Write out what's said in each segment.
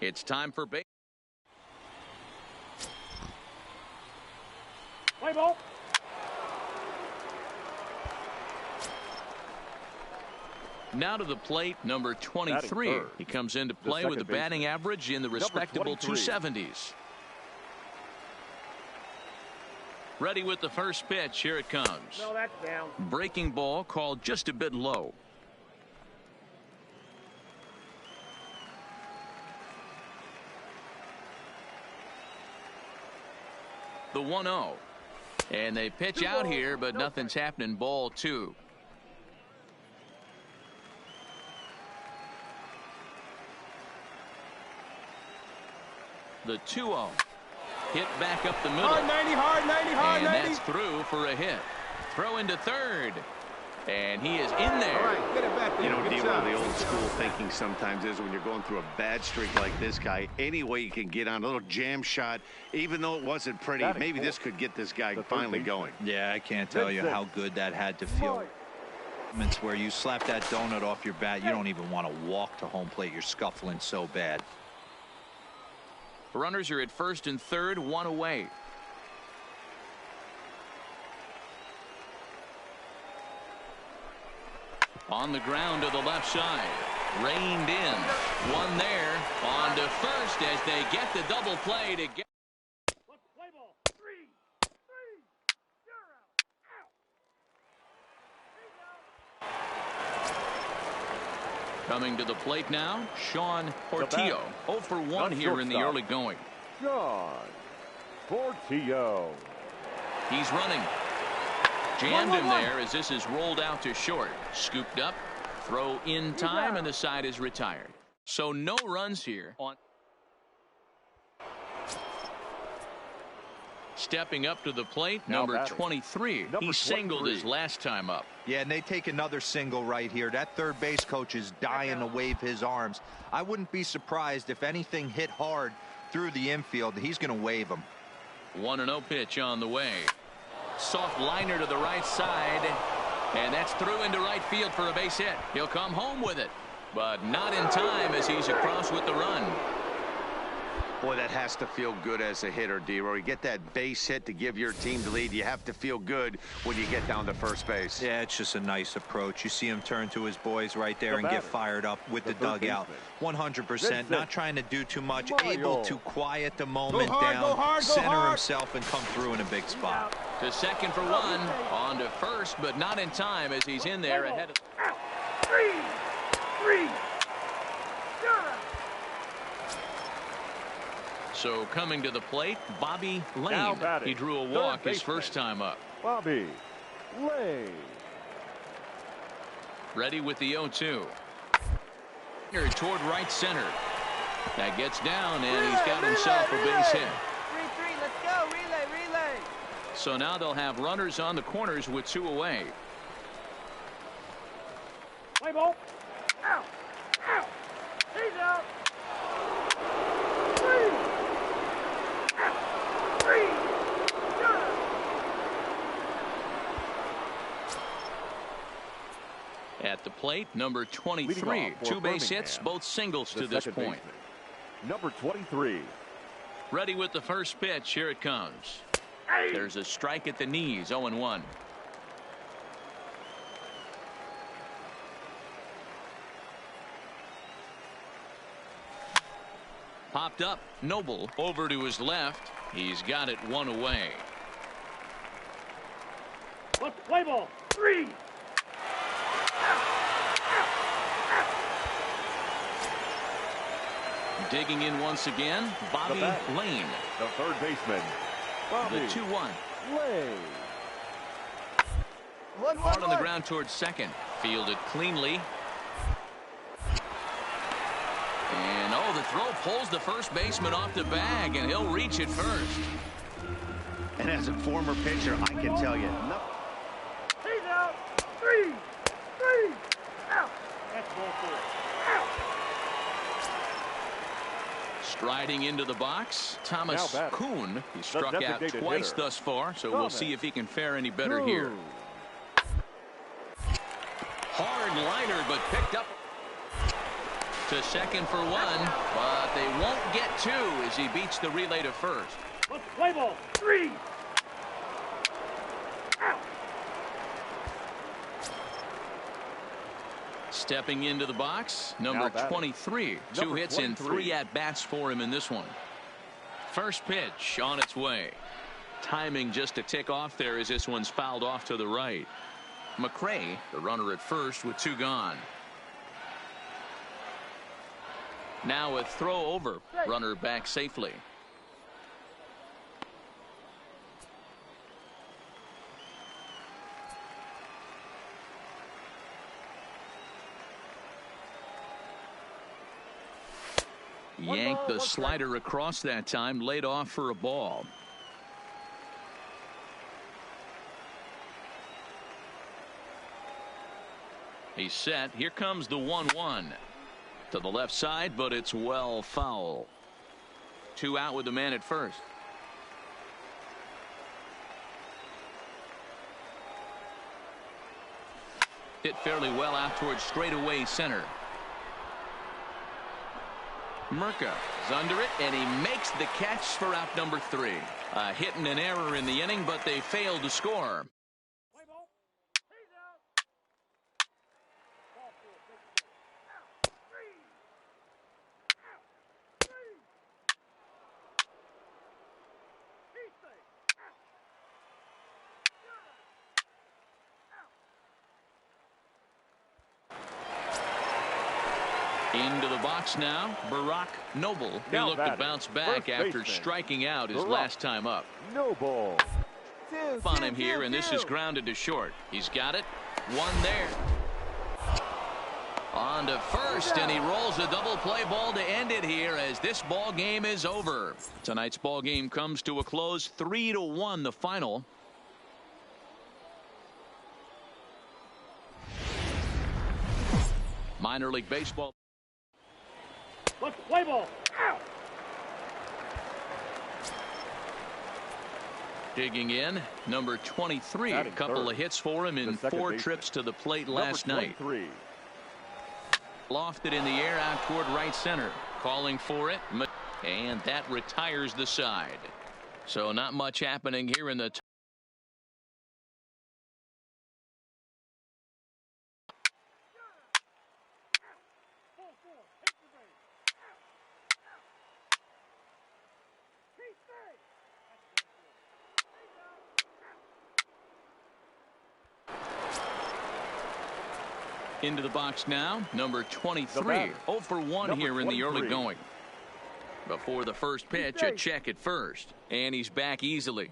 It's time for base. Play ball. Now to the plate, number 23. He comes into play with a batting average in the respectable 270s. Ready with the first pitch. Here it comes. No, that's down. Breaking ball called just a bit low. The 1-0. And they pitch out here, but nothing's happening. Ball 2. The 2-0. Hit back up the middle. Hard 90, hard 90, hard 90. And that's through for a hit. Throw into third. And he is in there. All right, get it back there. You know, D-Roll, the old school thinking sometimes is when you're going through a bad streak like this guy, any way you can get on a little jam shot, even though it wasn't pretty, maybe this could get this guy finally going. Yeah, I can't tell you how good that had to feel. Moments where you slap that donut off your bat, you don't even want to walk to home plate. You're scuffling so bad. Runners are at first and third, 1 away. On the ground to the left side. Reined in. One there. On to first as they get the double play to get. Play ball. 3, 0, out. Coming to the plate now, Sean Portillo. 0 for 1 here in the early going. Sean Portillo. He's running. Jammed him there as this is rolled out to short. Scooped up. Throw in time, and the side is retired. So no runs here. Stepping up to the plate, number 23. He singled his last time up. Yeah, and they take another single right here. That third base coach is dying to wave his arms. I wouldn't be surprised if anything hit hard through the infield. He's going to wave them. 1-0 pitch on the way. Soft liner to the right side. And that's through into right field for a base hit. He'll come home with it. But not in time as he's across with the run. Boy, that has to feel good as a hitter, D-Roll. You get that base hit to give your team the lead. You have to feel good when you get down to first base. Yeah, it's just a nice approach. You see him turn to his boys right there and get fired up with the dugout. 100%, not trying to do too much, able to quiet the moment down, center himself, and come through in a big spot. To second for 1, on to first, but not in time as he's in there ahead of. 3, 0. So coming to the plate, Bobby Lane. He drew a walk his first time up. Bobby Lane. Ready with the 0-2. Toward right center. That gets down, and he's got himself a base hit. 3-3, let's go. Relay. So now they'll have runners on the corners with 2 away. Play ball. Out. He's out. 3, 0. At the plate, number 23. 2 base hits, both singles to this point. Number 23. Ready with the first pitch. Here it comes. There's a strike at the knees. 0-1. Popped up. Noble over to his left. He's got it 1 away. Let's play ball. 3. Digging in once again, Bobby Lane. The third baseman, Bobby The 2-1. Lane. Hard on the ground towards second. Fielded cleanly. And the throw pulls the first baseman off the bag, and he'll reach it first. And as a former pitcher, I can tell you. He's out. 3, out. That's ball 4. Out. Striding into the box, Thomas Kuhn. He struck out twice thus far, so we'll see if he can fare any better here. Hard liner, but picked up. To second for one, but they won't get two as he beats the relay to first. Let's play ball. 3. Out. Stepping into the box, number 23. Two hits in 3 at-bats for him in this one. First pitch on its way. Timing just a tick off there as this one's fouled off to the right. McRae, the runner at first with 2 gone. Now a throw over. Runner back safely. Yanked the slider across that time, laid off for a ball. He's set. Here comes the 1-1 to the left side, but it's well foul. 2 out with the man at first. Hit fairly well out towards straightaway center. Murka is under it, and he makes the catch for out number 3. A hit and an error in the inning, but they failed to score. Into the box now, Barack Noble. He looked to bounce back after striking out his last time up. Noble. On him here, and this is grounded to short. He's got it. 1 there. On to first, and he rolls a double play ball to end it here as this ball game is over. Tonight's ball game comes to a close, 3-1 the final. Minor League Baseball. Let's play ball. Out. Digging in, number 23. A couple of hits for him in 4 trips to the plate last night. Lofted in the air out toward right center. Calling for it, and that retires the side. So not much happening here in the into the box now, number 23. 0 for 1 here in the early going. Before the first pitch, a check at first, and he's back easily.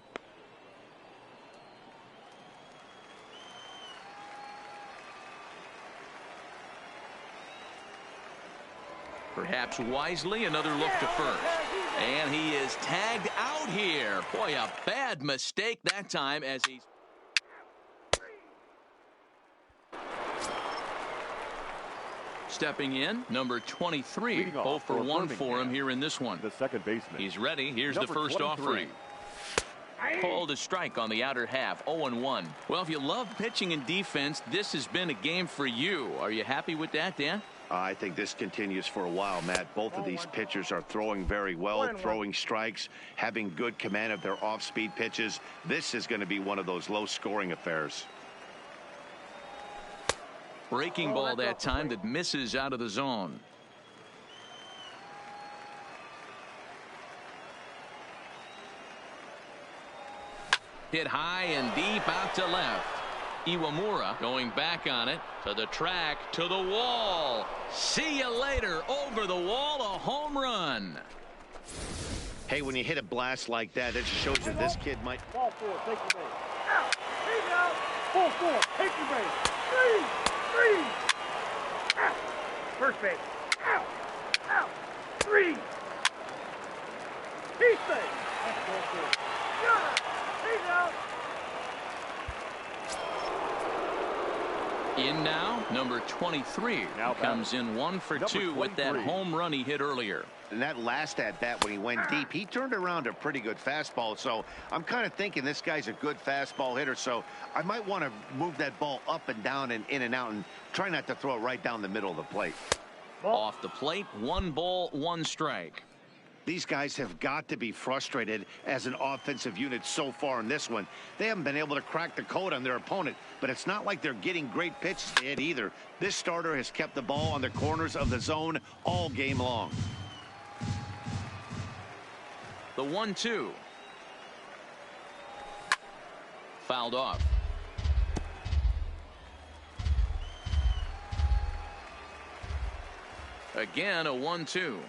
Perhaps wisely, another look to first. And he is tagged out here. Boy, a bad mistake that time as he's stepping in, number 23. 0 for 1 for him here in this one. The second baseman. He's ready. Here's the first offering. Called a strike on the outer half. 0-1. Well, if you love pitching and defense, this has been a game for you. Are you happy with that, Dan? I think this continues for a while, Matt. Both of these pitchers are throwing very well, throwing strikes, having good command of their off-speed pitches. This is going to be one of those low-scoring affairs. Breaking ball that time that misses out of the zone. Hit high and deep out to left. Iwamura going back on it to the track, to the wall. See you later. Over the wall, a home run. Hey, when you hit a blast like that, it shows you this kid might. Ball 4, take your base. Out. He's out. Ball 4, take your base. 3. Out. First base. Out. Out. 3. He's safe. That's ball 4. Got it. He's out. In now, number 23 now comes in 1 for 2 with that home run he hit earlier. And that last at bat when he went deep, he turned around a pretty good fastball. So I'm kind of thinking this guy's a good fastball hitter. So I might want to move that ball up and down and in and out and try not to throw it right down the middle of the plate. Off the plate, 1 ball, 1 strike. These guys have got to be frustrated as an offensive unit so far in this one. They haven't been able to crack the code on their opponent, but it's not like they're getting great pitches to hit either. This starter has kept the ball on the corners of the zone all game long. The 1-2. Fouled off. Again, a 1-2.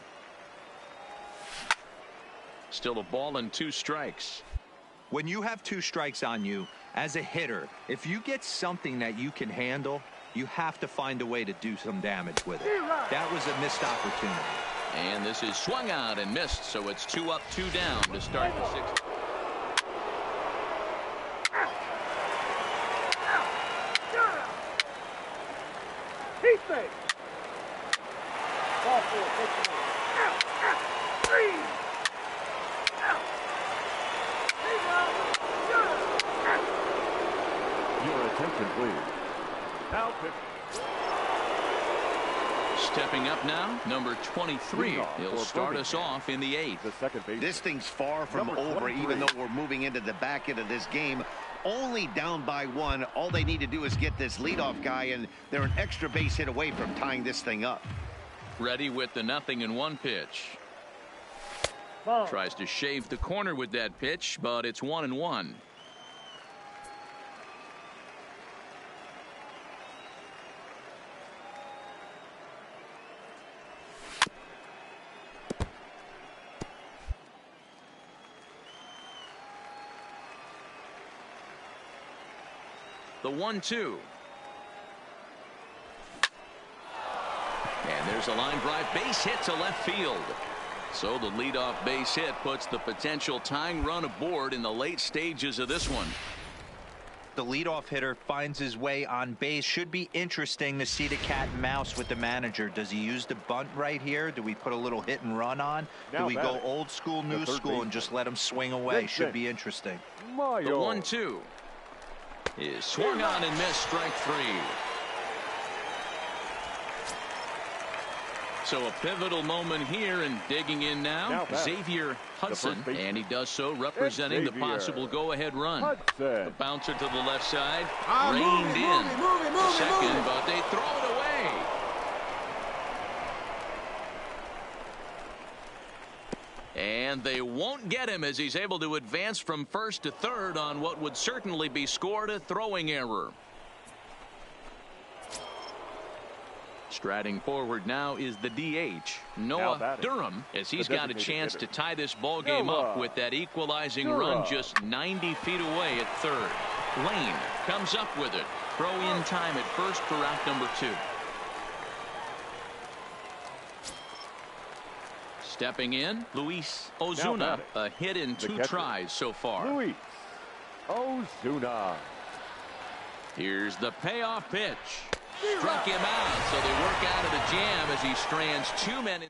Still a ball and 2 strikes. When you have 2 strikes on you, as a hitter, if you get something that you can handle, you have to find a way to do some damage with it. That was a missed opportunity. And this is swung out and missed, so it's 2 up, 2 down to start the 6th. Ball 4, take it. Three. Your attention, please. Now pitch. Stepping up now, number 23. He'll start us off in the 8th. The second base. This thing's far from over, even though we're moving into the back end of this game. Only down by 1. All they need to do is get this leadoff guy, and they're an extra base hit away from tying this thing up. Ready with the 0-1 pitch. Ball. Tries to shave the corner with that pitch, but it's 1-1. The 1-2. And there's a line drive base hit to left field. So the leadoff base hit puts the potential tying run aboard in the late stages of this one. The leadoff hitter finds his way on base. Should be interesting to see the cat and mouse with the manager. Does he use the bunt right here? Do we put a little hit and run on? Do we go old school, new school, and just let him swing away? Should be interesting. The 1-2 is swung on and missed, strike 3. So a pivotal moment here, and digging in now Xavier Hudson, and he does so representing the possible go-ahead run. The bouncer to the left side, reined in the second, but they throw it away. And they won't get him as he's able to advance from first to third on what would certainly be scored a throwing error. Striding forward now is the DH, Noah Durham, as he's got a chance to tie this ball game up with that equalizing run just 90 feet away at third. Lane comes up with it. Throw in time at first for out number 2. Stepping in, Luis Ozuna, a hit in 2 tries so far. Luis Ozuna. Here's the payoff pitch. Struck him out, so they work out of the jam as he strands 2 men.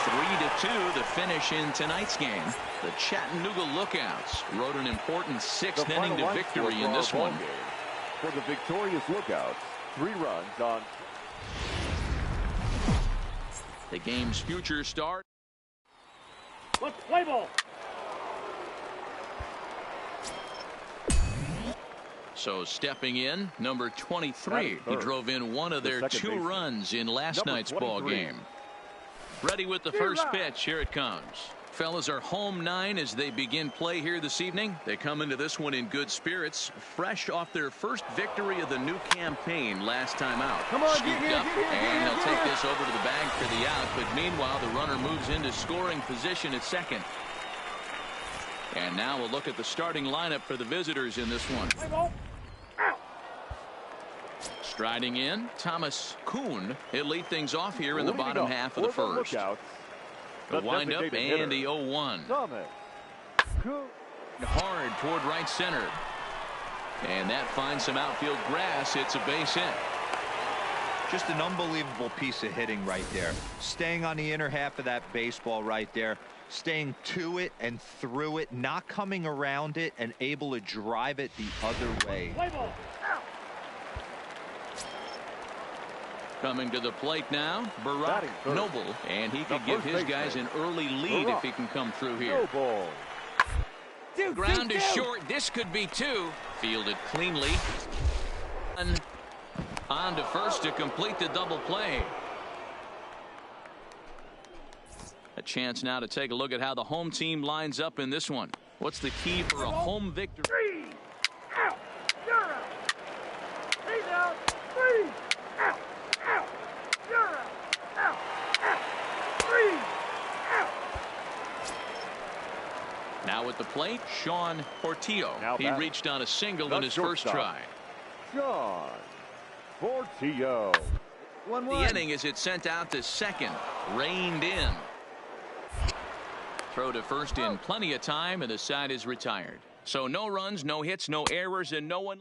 3-2 to finish in tonight's game. The Chattanooga Lookouts rode an important 6th inning to victory in this one. For the victorious Lookouts, 3 runs on. The game's future start. Let's play ball. So stepping in, number 23. He drove in one of their 2 runs in last night's ball game. Ready with the first pitch. Here it comes. Fellas are home 9 as they begin play here this evening. They come into this one in good spirits, fresh off their first victory of the new campaign last time out. Scooped up, and they'll take this over to the bag for the out. But meanwhile, the runner moves into scoring position at second. And now we'll look at the starting lineup for the visitors in this one. Striding in, Thomas Kuhn. He'll lead things off here in the bottom half of the first. The windup and the 0-1. Hard toward right center. And that finds some outfield grass. It's a base hit. Just an unbelievable piece of hitting right there. Staying on the inner half of that baseball right there. Staying to it and through it, not coming around it, and able to drive it the other way. Play ball. Coming to the plate now, Barack Noble, and he could give his guys an early lead if he can come through here. Ground is short. This could be two. Fielded cleanly. On to first to complete the double play. A chance now to take a look at how the home team lines up in this one. What's the key for a home victory? 3 out. You're out. He's out. 3 out. Out. You're out. Out. Out. 3 out. Now at the plate, Sean Portillo. He reached on a single in his first try. Sean Portillo. 1-1. The inning as it's sent out to second. Reined in. Throw to first in plenty of time, and the side is retired. So no runs, no hits, no errors, and no one.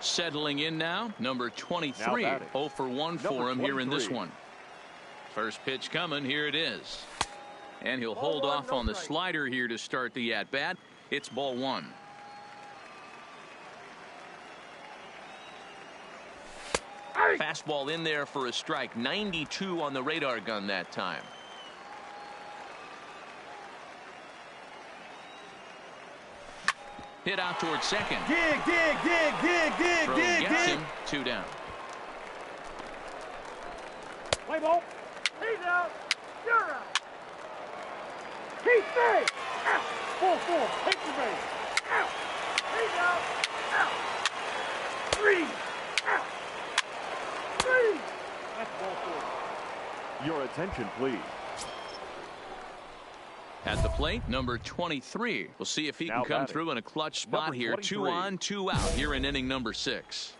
Settling in now, number 23. 0 for 1 for him here in this one. First pitch coming. Here it is. And he'll hold off on the slider here to start the at-bat. It's ball 1. Fastball in there for a strike. 92 on the radar gun that time. Hit out towards second. Dig. Throw gets him. 2 down. Play ball. He's out. You're out. He's safe. Out. 4-4. Take the base. Out. He's out. Out. 3 out. 3. That's ball 4. Your attention, please. At the plate, number 23. We'll see if he can come through in a clutch spot here. 2 on, 2 out here in inning number 6.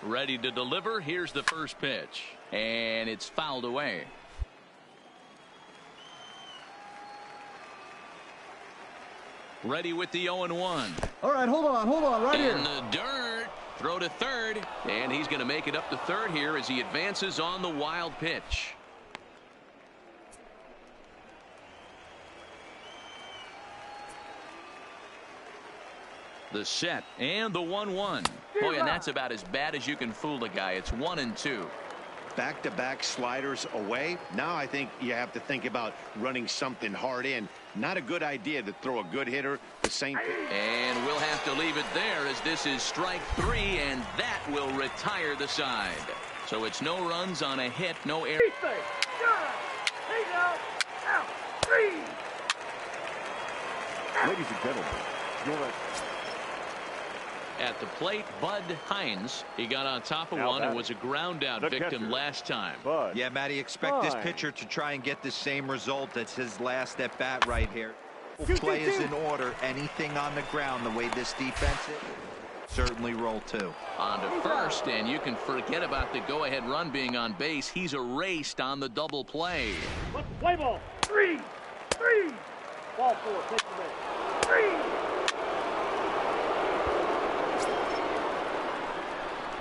Ready to deliver. Here's the first pitch. And it's fouled away. Ready with the 0-1. All right, hold on, right here. In the dirt. Throw to third. And he's going to make it up to third here as he advances on the wild pitch. The set and the 1-1. Boy, and that's about as bad as you can fool a guy. It's 1-2. Back-to-back sliders away. Now I think you have to think about running something hard in. Not a good idea to throw a good hitter the same. And we'll have to leave it there as this is strike 3, and that will retire the side. So it's no runs on a hit, no error. He's safe. You're out. He's out. Out. 3. Ladies and gentlemen, your At the plate, Bud Hines. He got on top of one and was a ground out victim last time. Yeah, Matty, expect this pitcher to try and get the same result. That's his last at bat right here. Play is in order. Anything on the ground, the way this defense is, certainly roll 2. On to first, and you can forget about the go-ahead run being on base. He's erased on the double play. Let's play ball. 3. Ball 4. Take the base. 3.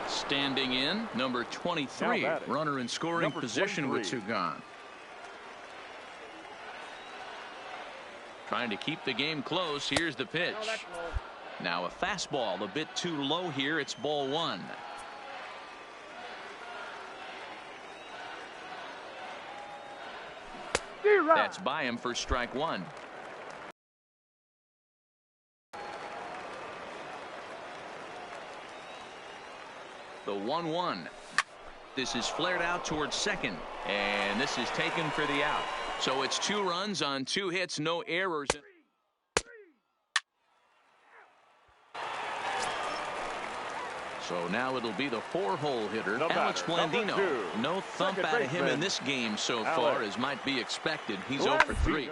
Standing in, number 23. Runner in scoring position with 2 gone. Trying to keep the game close. Here's the pitch. Now a fastball a bit too low here. It's ball 1. That's by him for strike 1. The 1-1. This is flared out towards second, and this is taken for the out. So it's 2 runs on 2 hits, no errors. So now it'll be the 4-hole hitter, Alex Blandino. No thump out of him in this game so far, as might be expected. He's 0 for 3.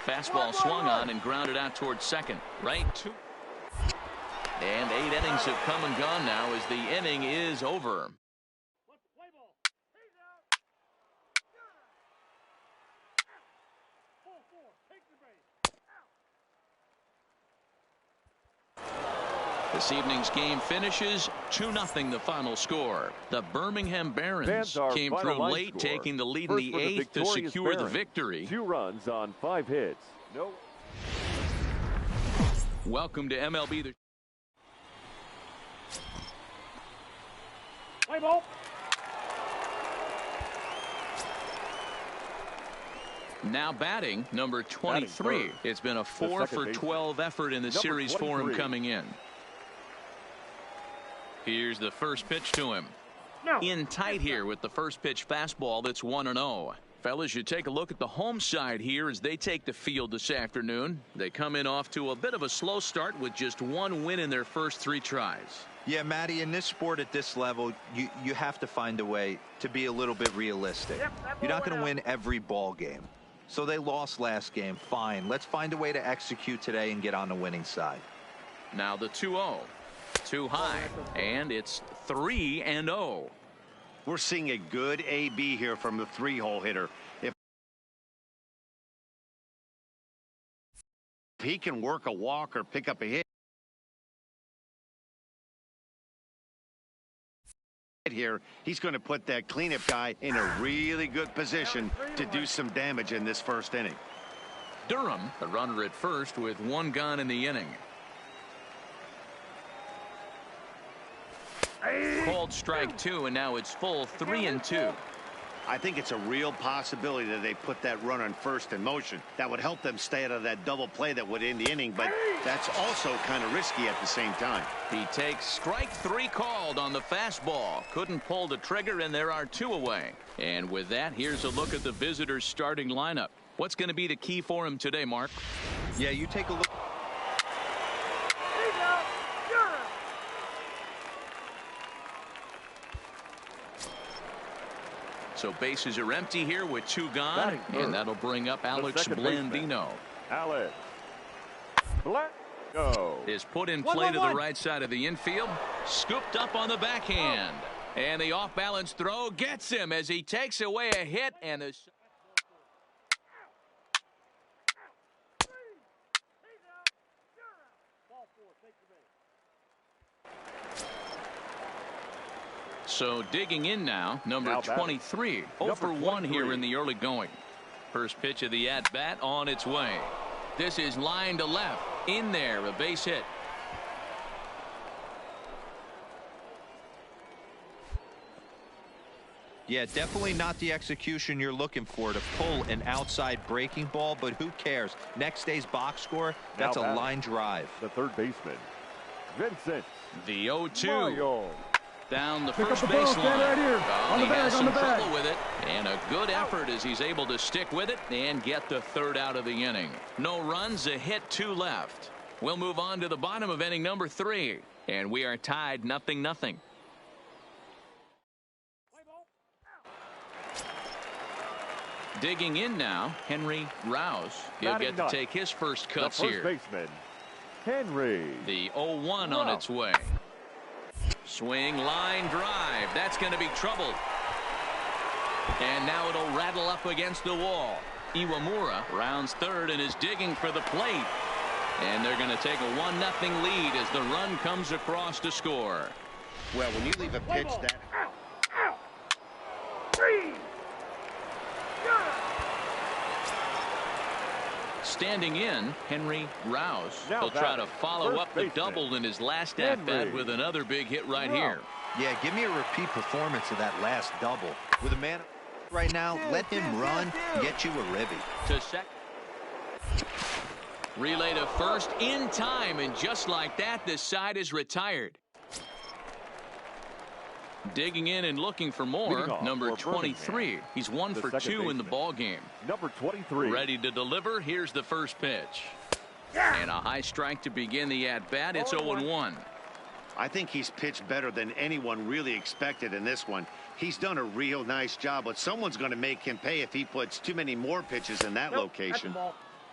Fastball swung on and grounded out towards second. Right 2. And 8 innings have come and gone now as the inning is over. This evening's game finishes 2-0 the final score. The Birmingham Barons came through late, taking the lead in the 8th to secure the victory. 2 runs on 5 hits. No. Welcome to MLB. Play ball. Now batting, number 23. It's been a 4 for 12 effort in the series for him coming in. Here's the first pitch to him. In tight here with the first pitch fastball that's 1-0. Fellas, you take a look at the home side here as they take the field this afternoon. They come in off to a bit of a slow start with just 1 win in their first 3 tries. Yeah, Matty, in this sport at this level, you have to find a way to be a little bit realistic. You're not going to win every ball game. So they lost last game. Fine. Let's find a way to execute today and get on the winning side. Now the 2-0. Too high. And it's 3-0. We're seeing a good AB here from the 3-hole hitter. If he can work a walk or pick up a hit here, he's going to put that cleanup guy in a really good position to do some damage in this first inning. Durham, the runner at first with 1 gone in the inning. Called strike 2, and now it's full 3-2. I think it's a real possibility that they put that run on first in motion. That would help them stay out of that double play that would end the inning, but that's also kind of risky at the same time. He takes strike 3 called on the fastball. Couldn't pull the trigger, and there are 2 away. And with that, here's a look at the visitors' starting lineup. What's going to be the key for him today, Mark? Yeah, you take a look. So bases are empty here with 2 gone, and that'll bring up Alex Blandino. Alex Blandino is put in play to the right side of the infield, scooped up on the backhand, and the off-balance throw gets him as he takes away a hit, and the so digging in now, number 23. 0 for 1 here in the early going. First pitch of the at-bat on its way. This is line to left. In there, a base hit. Yeah, definitely not the execution you're looking for to pull an outside breaking ball, but who cares? Next day's box score, that's a line drive. The third baseman, Vincent. The 0-2. Mario. Down the first baseline. Right here. He has some trouble with it, and a good effort as he's able to stick with it and get the 3rd out of the inning. No runs, a hit, 2 left. We'll move on to the bottom of inning number 3, and we are tied 0-0. Digging in now, Henry Rouse. He'll get to take his first cuts here. The first baseman, Henry. The 0-1 on its way. Swing, line drive. That's going to be trouble. And now it'll rattle up against the wall. Iwamura rounds 3rd and is digging for the plate. And they're going to take a 1-0 lead as the run comes across to score. Well, when you leave a pitch that... Standing in, Henry Rouse. He'll try to follow up the double in his last at-bat with another big hit right here. Yeah, give me a repeat performance of that last double. With a man right now, let him run, get you a ribby. To second. Relay to first in time, and just like that, this side is retired. Digging in and looking for more, number 23. He's 1 for 2 in the ball game. Number 23. Ready to deliver. Here's the first pitch. And a high strike to begin the at-bat. It's 0-1. I think he's pitched better than anyone really expected in this one. He's done a real nice job, but someone's going to make him pay if he puts too many more pitches in that location.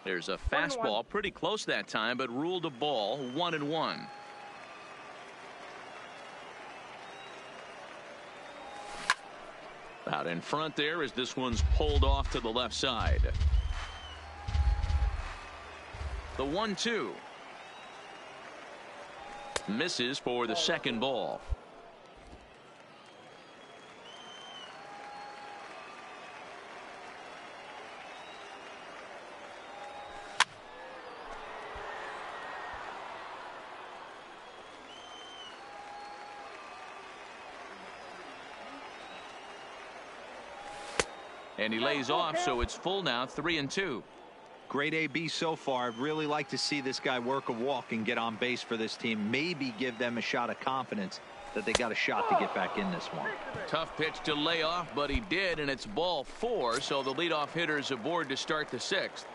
There's a fastball pretty close that time, but ruled a ball. 1-1. Out in front there as this one's pulled off to the left side. The 1-2. Misses for the second ball. And he lays off, so it's full now, 3-2. Great AB so far. I'd really like to see this guy work a walk and get on base for this team. Maybe give them a shot of confidence that they got a shot to get back in this one. Tough pitch to lay off, but he did, and it's ball 4, so the leadoff hitter is aboard to start the 6th.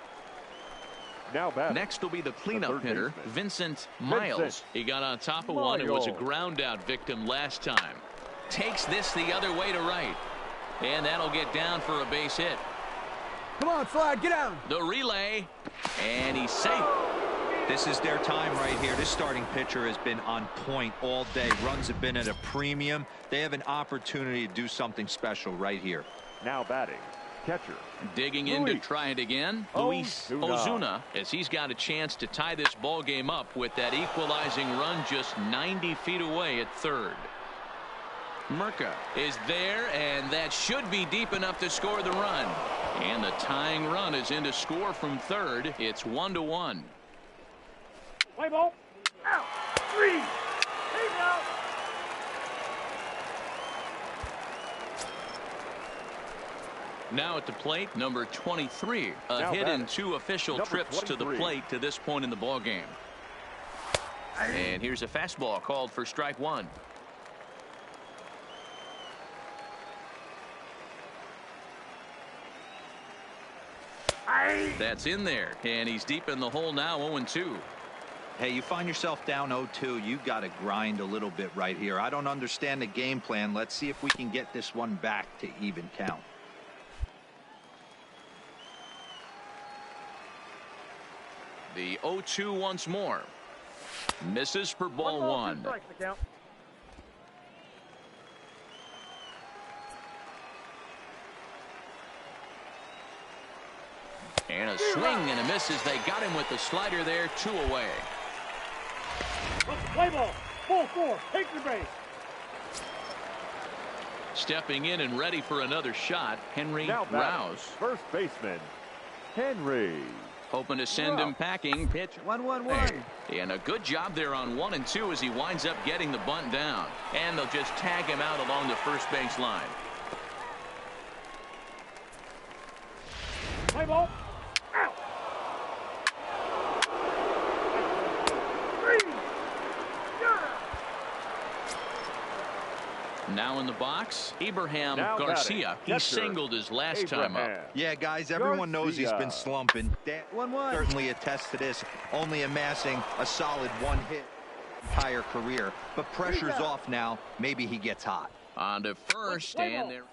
Now batting. Next will be the cleanup hitter, baseman. Vincent Miles. He got on top of one and was a ground out victim last time. Takes this the other way to right. And that'll get down for a base hit. Come on, Slide, get down. The relay, and he's safe. This is their time right here. This starting pitcher has been on point all day. Runs have been at a premium. They have an opportunity to do something special right here. Now batting. Catcher. Digging in to try it again. Luis Ozuna, as he's got a chance to tie this ball game up with that equalizing run just 90 feet away at third. Murka is there, and that should be deep enough to score the run. And the tying run is in to score from third. It's 1-1. Play ball. Out. 3. Take out. Now at the plate, number 23. A hit in 2 official trips to the plate to this point in the ball game. And here's a fastball called for strike 1. That's in there, and he's deep in the hole now, 0-2. Hey, you find yourself down 0-2, you got to grind a little bit right here. I don't understand the game plan. Let's see if we can get this one back to even count. The 0-2 once more. Misses for ball 1. And a swing and a miss as they got him with the slider there, 2 away. Play ball. Ball 4. Take your base. Stepping in and ready for another shot, Henry Rouse. First baseman, Henry. Hoping to send him packing. Pitch 1-1-1. And a good job there on 1 and 2 as he winds up getting the bunt down. And they'll just tag him out along the first base line. Play ball. Out. 3. Now in the box, Abraham Now Garcia. batting. He Catcher, singled his last time up. Yeah, guys, everyone knows he's been Garcia. slumping. That 1-1. certainly attests to this, only amassing a solid 1 hit entire career. But pressure's off now. Maybe he gets hot. On to first, and they're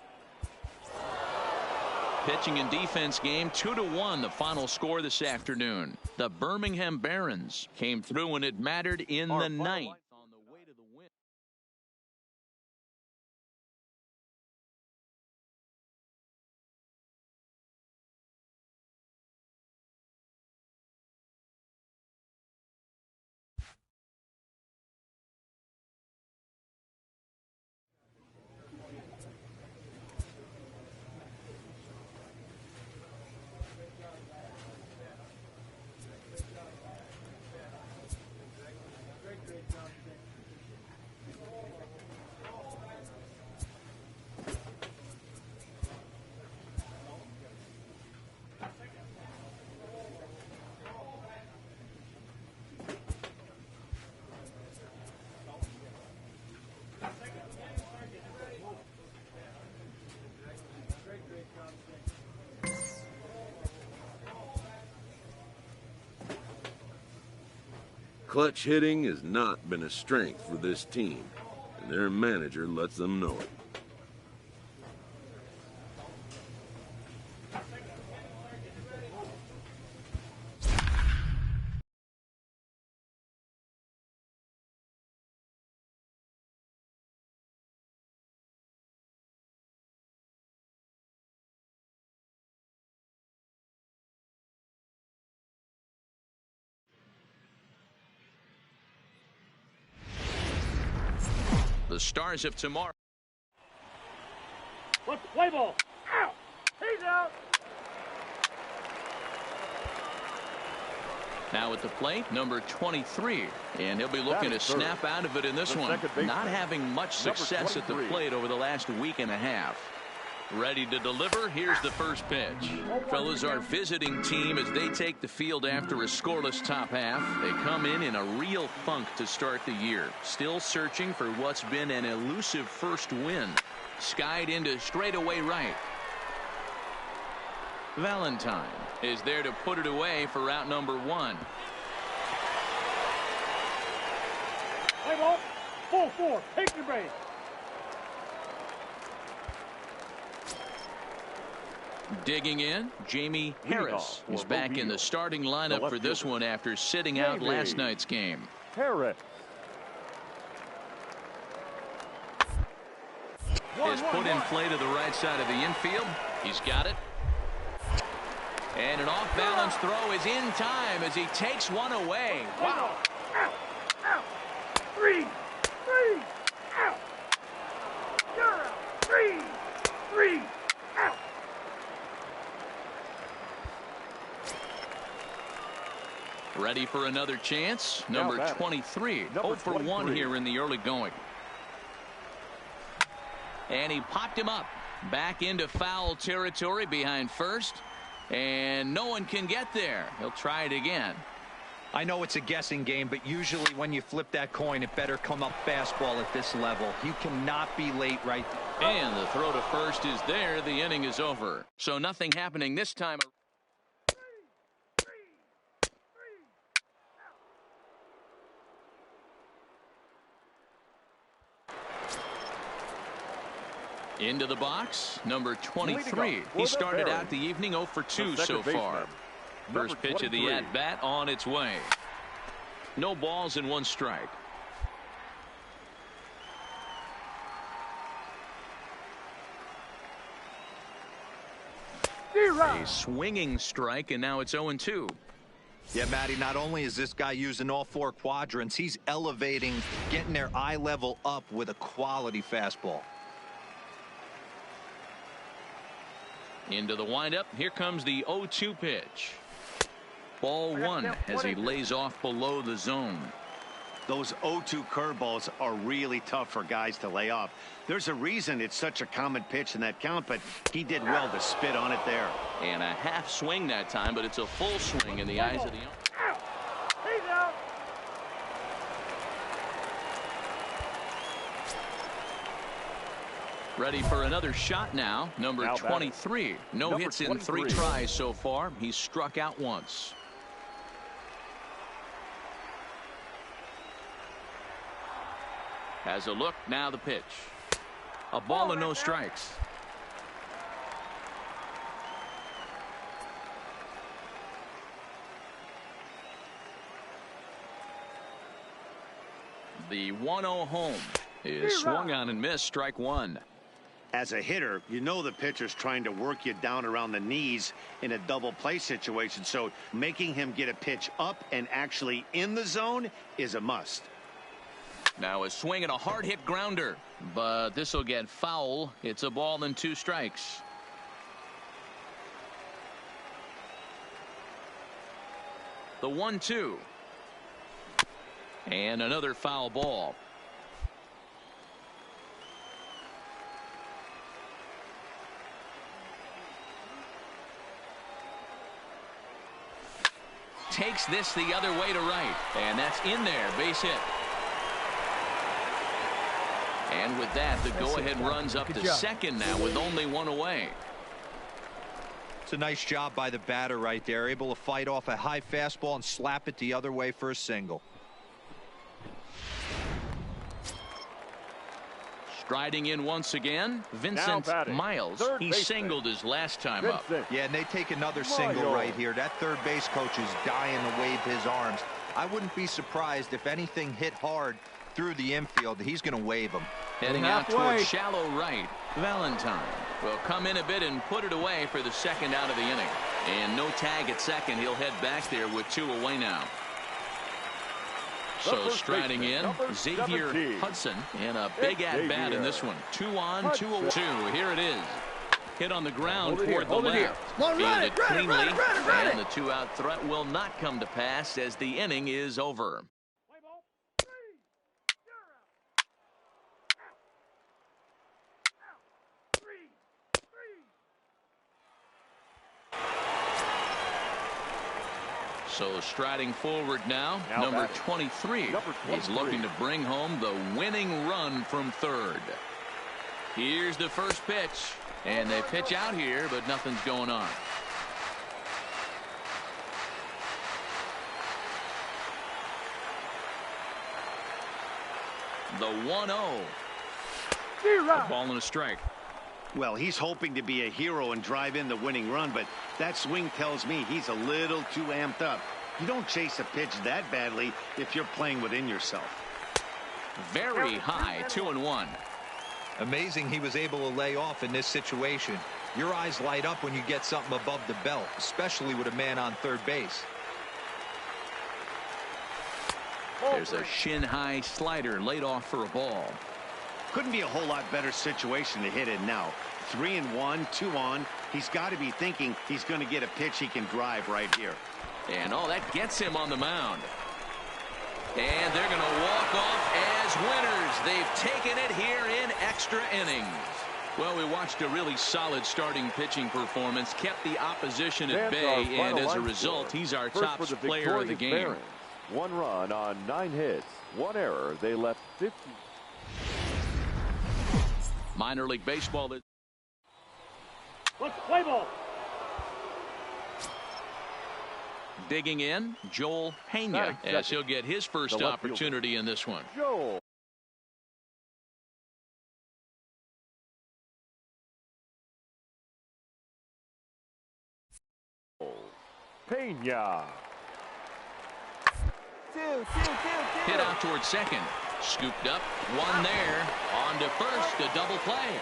pitching and defense game, 2-1, the final score this afternoon. The Birmingham Barons came through when it mattered in the ninth. On the way to the win. Clutch hitting has not been a strength for this team, and their manager lets them know it. The Stars of tomorrow. What's the play ball? Out. He's out. Now at the plate, number 23. And he'll be looking to snap out of it in this one. Not having much success at the plate over the last week and a half. Ready to deliver. Here's the first pitch. Fellas, our visiting team, as they take the field after a scoreless top half, they come in a real funk to start the year. Still searching for what's been an elusive first win. Skied into straightaway right. Valentine is there to put it away for out number 1. Play ball. Full 4. Take your base. Digging in, Jamie Harris is back in the starting lineup for this one after sitting out last night's game. Harris is put in play to the right side of the infield. He's got it. And an off-balance throw is in time as he takes one away. Wow. Out. Out. 3. 3. Out. You're out. 3. 3. Out. Ready for another chance. Number 23. 0 for 1 here in the early going. And he popped him up. Back into foul territory behind first. And no one can get there. He'll try it again. I know it's a guessing game, but usually when you flip that coin, it better come up fastball at this level. You cannot be late right there. And the throw to first is there. The inning is over. So nothing happening this time. Into the box, number 23. He started out the evening 0 for 2 so far. First pitch of the at-bat on its way. No balls and 1 strike. A swinging strike, and now it's 0-2. Yeah, Matty, not only is this guy using all 4 quadrants, he's elevating, getting their eye level up with a quality fastball. Into the windup. Here comes the 0-2 pitch. Ball 1 as he lays off below the zone. Those 0-2 curveballs are really tough for guys to lay off. There's a reason it's such a common pitch in that count, but he did well to spit on it there. And a half swing that time, but it's a full swing in the eyes of the owner. Out. He's out. Ready for another shot now. Number 23. No hits in 3 tries so far. He's struck out once. Has a look. Now the pitch. A ball and no strikes. The 1-0 home is swung on and missed. Strike 1. As a hitter, you know the pitcher's trying to work you down around the knees in a double play situation, so making him get a pitch up and actually in the zone is a must. Now a swing and a hard hit grounder, but this will get foul. It's a ball and 2 strikes. The 1-2. And another foul ball. Takes this the other way to right, and that's in there. Base hit. And with that, the go-ahead runs up to second now with only 1 away. It's a nice job by the batter right there, able to fight off a high fastball and slap it the other way for a single. Striding in once again, Vincent Miles. He singled his last time up. Yeah, and they take another single right here. That third base coach is dying to wave his arms. I wouldn't be surprised if anything hit hard through the infield. He's going to wave them. Heading out towards shallow right. Valentine will come in a bit and put it away for the second out of the inning. And no tag at second. He'll head back there with 2 away now. So striding in, Xavier 17. Hudson, and a big at-bat in this one. 2 on, 2 away. Here it is. Hit on the ground toward the left. Fielded cleanly, and the 2-out threat will not come to pass as the inning is over. So striding forward now number 23. He's looking to bring home the winning run from third. Here's the first pitch, and they pitch out here, but nothing's going on. The 1-0. A ball and a strike. Well, he's hoping to be a hero and drive in the winning run, but that swing tells me he's a little too amped up. You don't chase a pitch that badly if you're playing within yourself. Very high, 2-1. Amazing he was able to lay off in this situation. Your eyes light up when you get something above the belt, especially with a man on third base. There's a shin-high slider laid off for a ball. Couldn't be a whole lot better situation to hit in now. 3-1, 2 on. He's got to be thinking he's going to get a pitch he can drive right here. And that gets him on the mound. And they're going to walk off as winners. They've taken it here in extra innings. Well, we watched a really solid starting pitching performance, kept the opposition at bay, and as a result, he's our top player of the game. Barons. 1 run on 9 hits, 1 error. They left 50. Minor League Baseball. Let's play ball. Digging in, Joel Pena, as he'll get his first opportunity in this one. Joel. Pena. Hit out towards second. Scooped up, one there. On to first, a double play.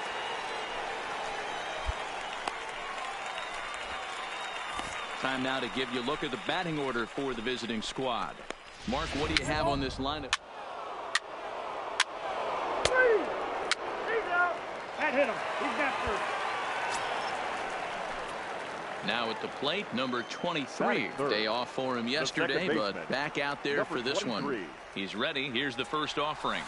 Time now to give you a look at the batting order for the visiting squad. Mark, what do you have on this lineup? He's out. That hit him. He's got first. Now at the plate, number 23. Day off for him yesterday, but back out there for this one. He's ready. Here's the first offering.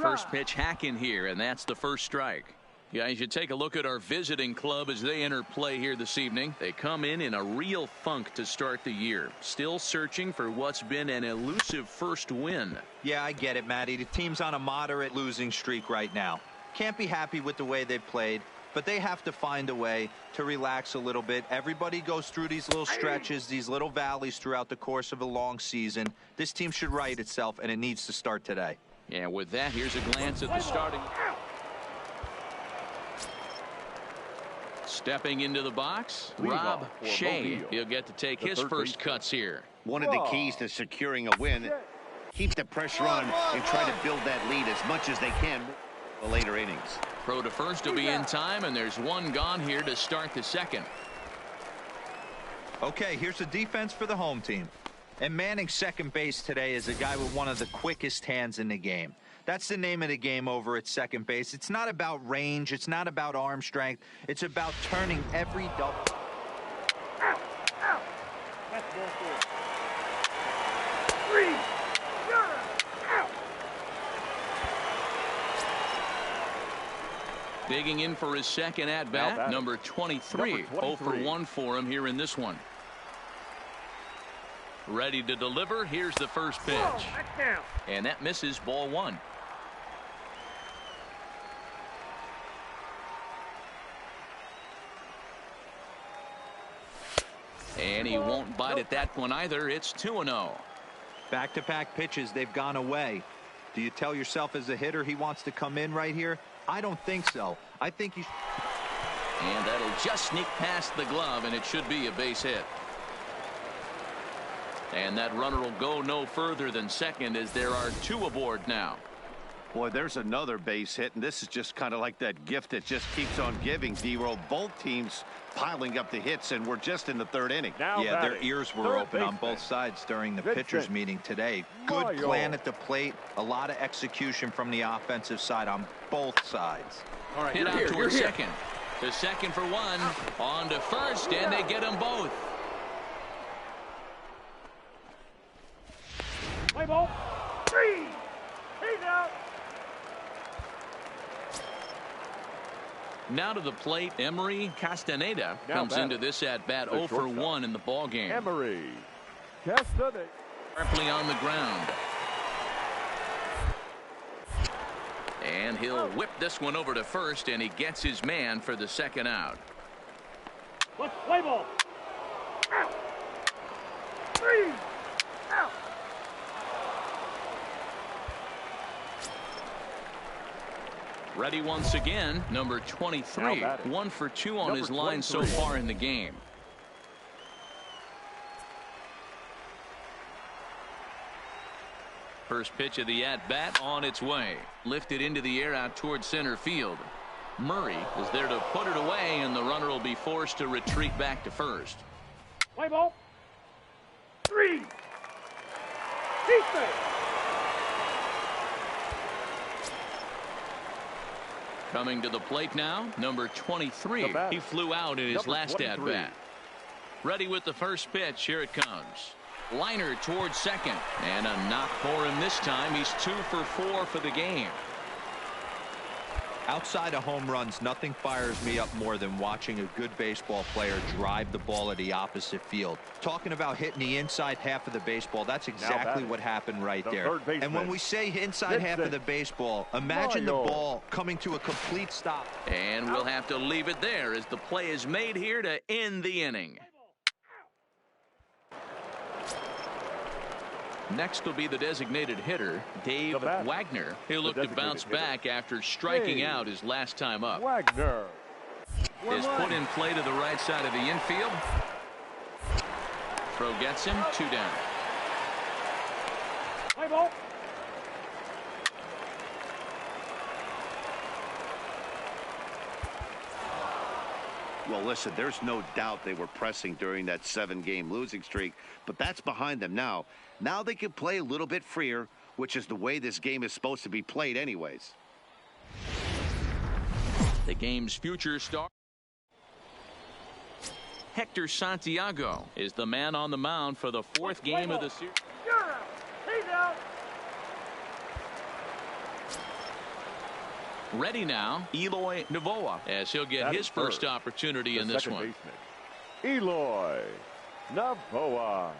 First pitch hack in here, and that's the first strike. Guys, you take a look at our visiting club as they enter play here this evening. They come in a real funk to start the year. Still searching for what's been an elusive first win. Yeah, I get it, Matty. The team's on a moderate losing streak right now. Can't be happy with the way they played, but they have to find a way to relax a little bit. Everybody goes through these little stretches, these little valleys throughout the course of a long season. This team should right itself, and it needs to start today. Yeah, with that, here's a glance at the starting. Stepping into the box, Rob Shea. He'll get to take his first cuts here. One of the keys to securing a win, keep the pressure on and try to build that lead as much as they can in the later innings. Throw to first will be in time, and there's one gone here to start the second. Okay, here's the defense for the home team. And manning second base today is a guy with one of the quickest hands in the game. That's the name of the game over at second base. It's not about range. It's not about arm strength. It's about turning every double. Ow! Ow! That's ball four. 3, 0, out. Digging in for his second at-bat, number 23. 0 for 1 for him here in this one. Ready to deliver. Here's the first pitch. And that misses, ball 1. And he won't bite at that one either. It's 2-0. Back-to-back pitches, they've gone away. Do you tell yourself as a hitter he wants to come in right here? I don't think so. I think he. And that'll just sneak past the glove, and it should be a base hit. And that runner will go no further than second as there are 2 aboard now. Boy, there's another base hit, and this is just kind of like that gift that just keeps on giving, D-Roll. Both teams piling up the hits, and we're just in the third inning. Yeah, their ears were open on both sides during the pitchers meeting today. Good plan at the plate, a lot of execution from the offensive side on both sides. All right, hit out towards second. To second for one, on to first, and they get them both. Play ball. 3. He's out. Now to the plate, Emery Castaneda comes into this at-bat 0 for 1 in the ball game. Emery Castaneda. Sharply on the ground. And he'll whip this one over to first, and he gets his man for the second out. Let's play ball. Out. 3. Out. Ready once again, number 23. 1 for 2 on his line so far in the game. First pitch of the at-bat on its way. Lifted into the air out towards center field. Murray is there to put it away, and the runner will be forced to retreat back to first. Play ball. 3. Defense. Coming to the plate now, number 23. He flew out in his last at-bat. Ready with the first pitch. Here it comes. Liner towards second, and a knock for him this time. He's 2 for 4 for the game. Outside of home runs, nothing fires me up more than watching a good baseball player drive the ball at the opposite field. Talking about hitting the inside half of the baseball, that's exactly what happened right there. And when we say inside half of the baseball, imagine the ball coming to a complete stop. And we'll have to leave it there as the play is made here to end the inning. Next will be the designated hitter, Dave Wagner. He'll look to bounce back after striking out his last time up. Wagner is put in play to the right side of the infield. Throw gets him, 2 down. Play ball. Well, listen, there's no doubt they were pressing during that 7-game losing streak, but that's behind them now. Now they can play a little bit freer, which is the way this game is supposed to be played anyways. The game's future star, Hector Santiago, is the man on the mound for the 4th game of the series. You're out. He's out. Ready now, Eloy Novoa, as he'll get his first opportunity in this one. Eloy Novoa.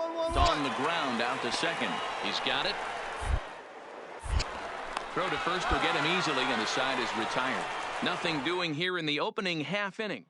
It's on the ground out to second. He's got it. Throw to first will get him easily, and the side is retired. Nothing doing here in the opening half inning.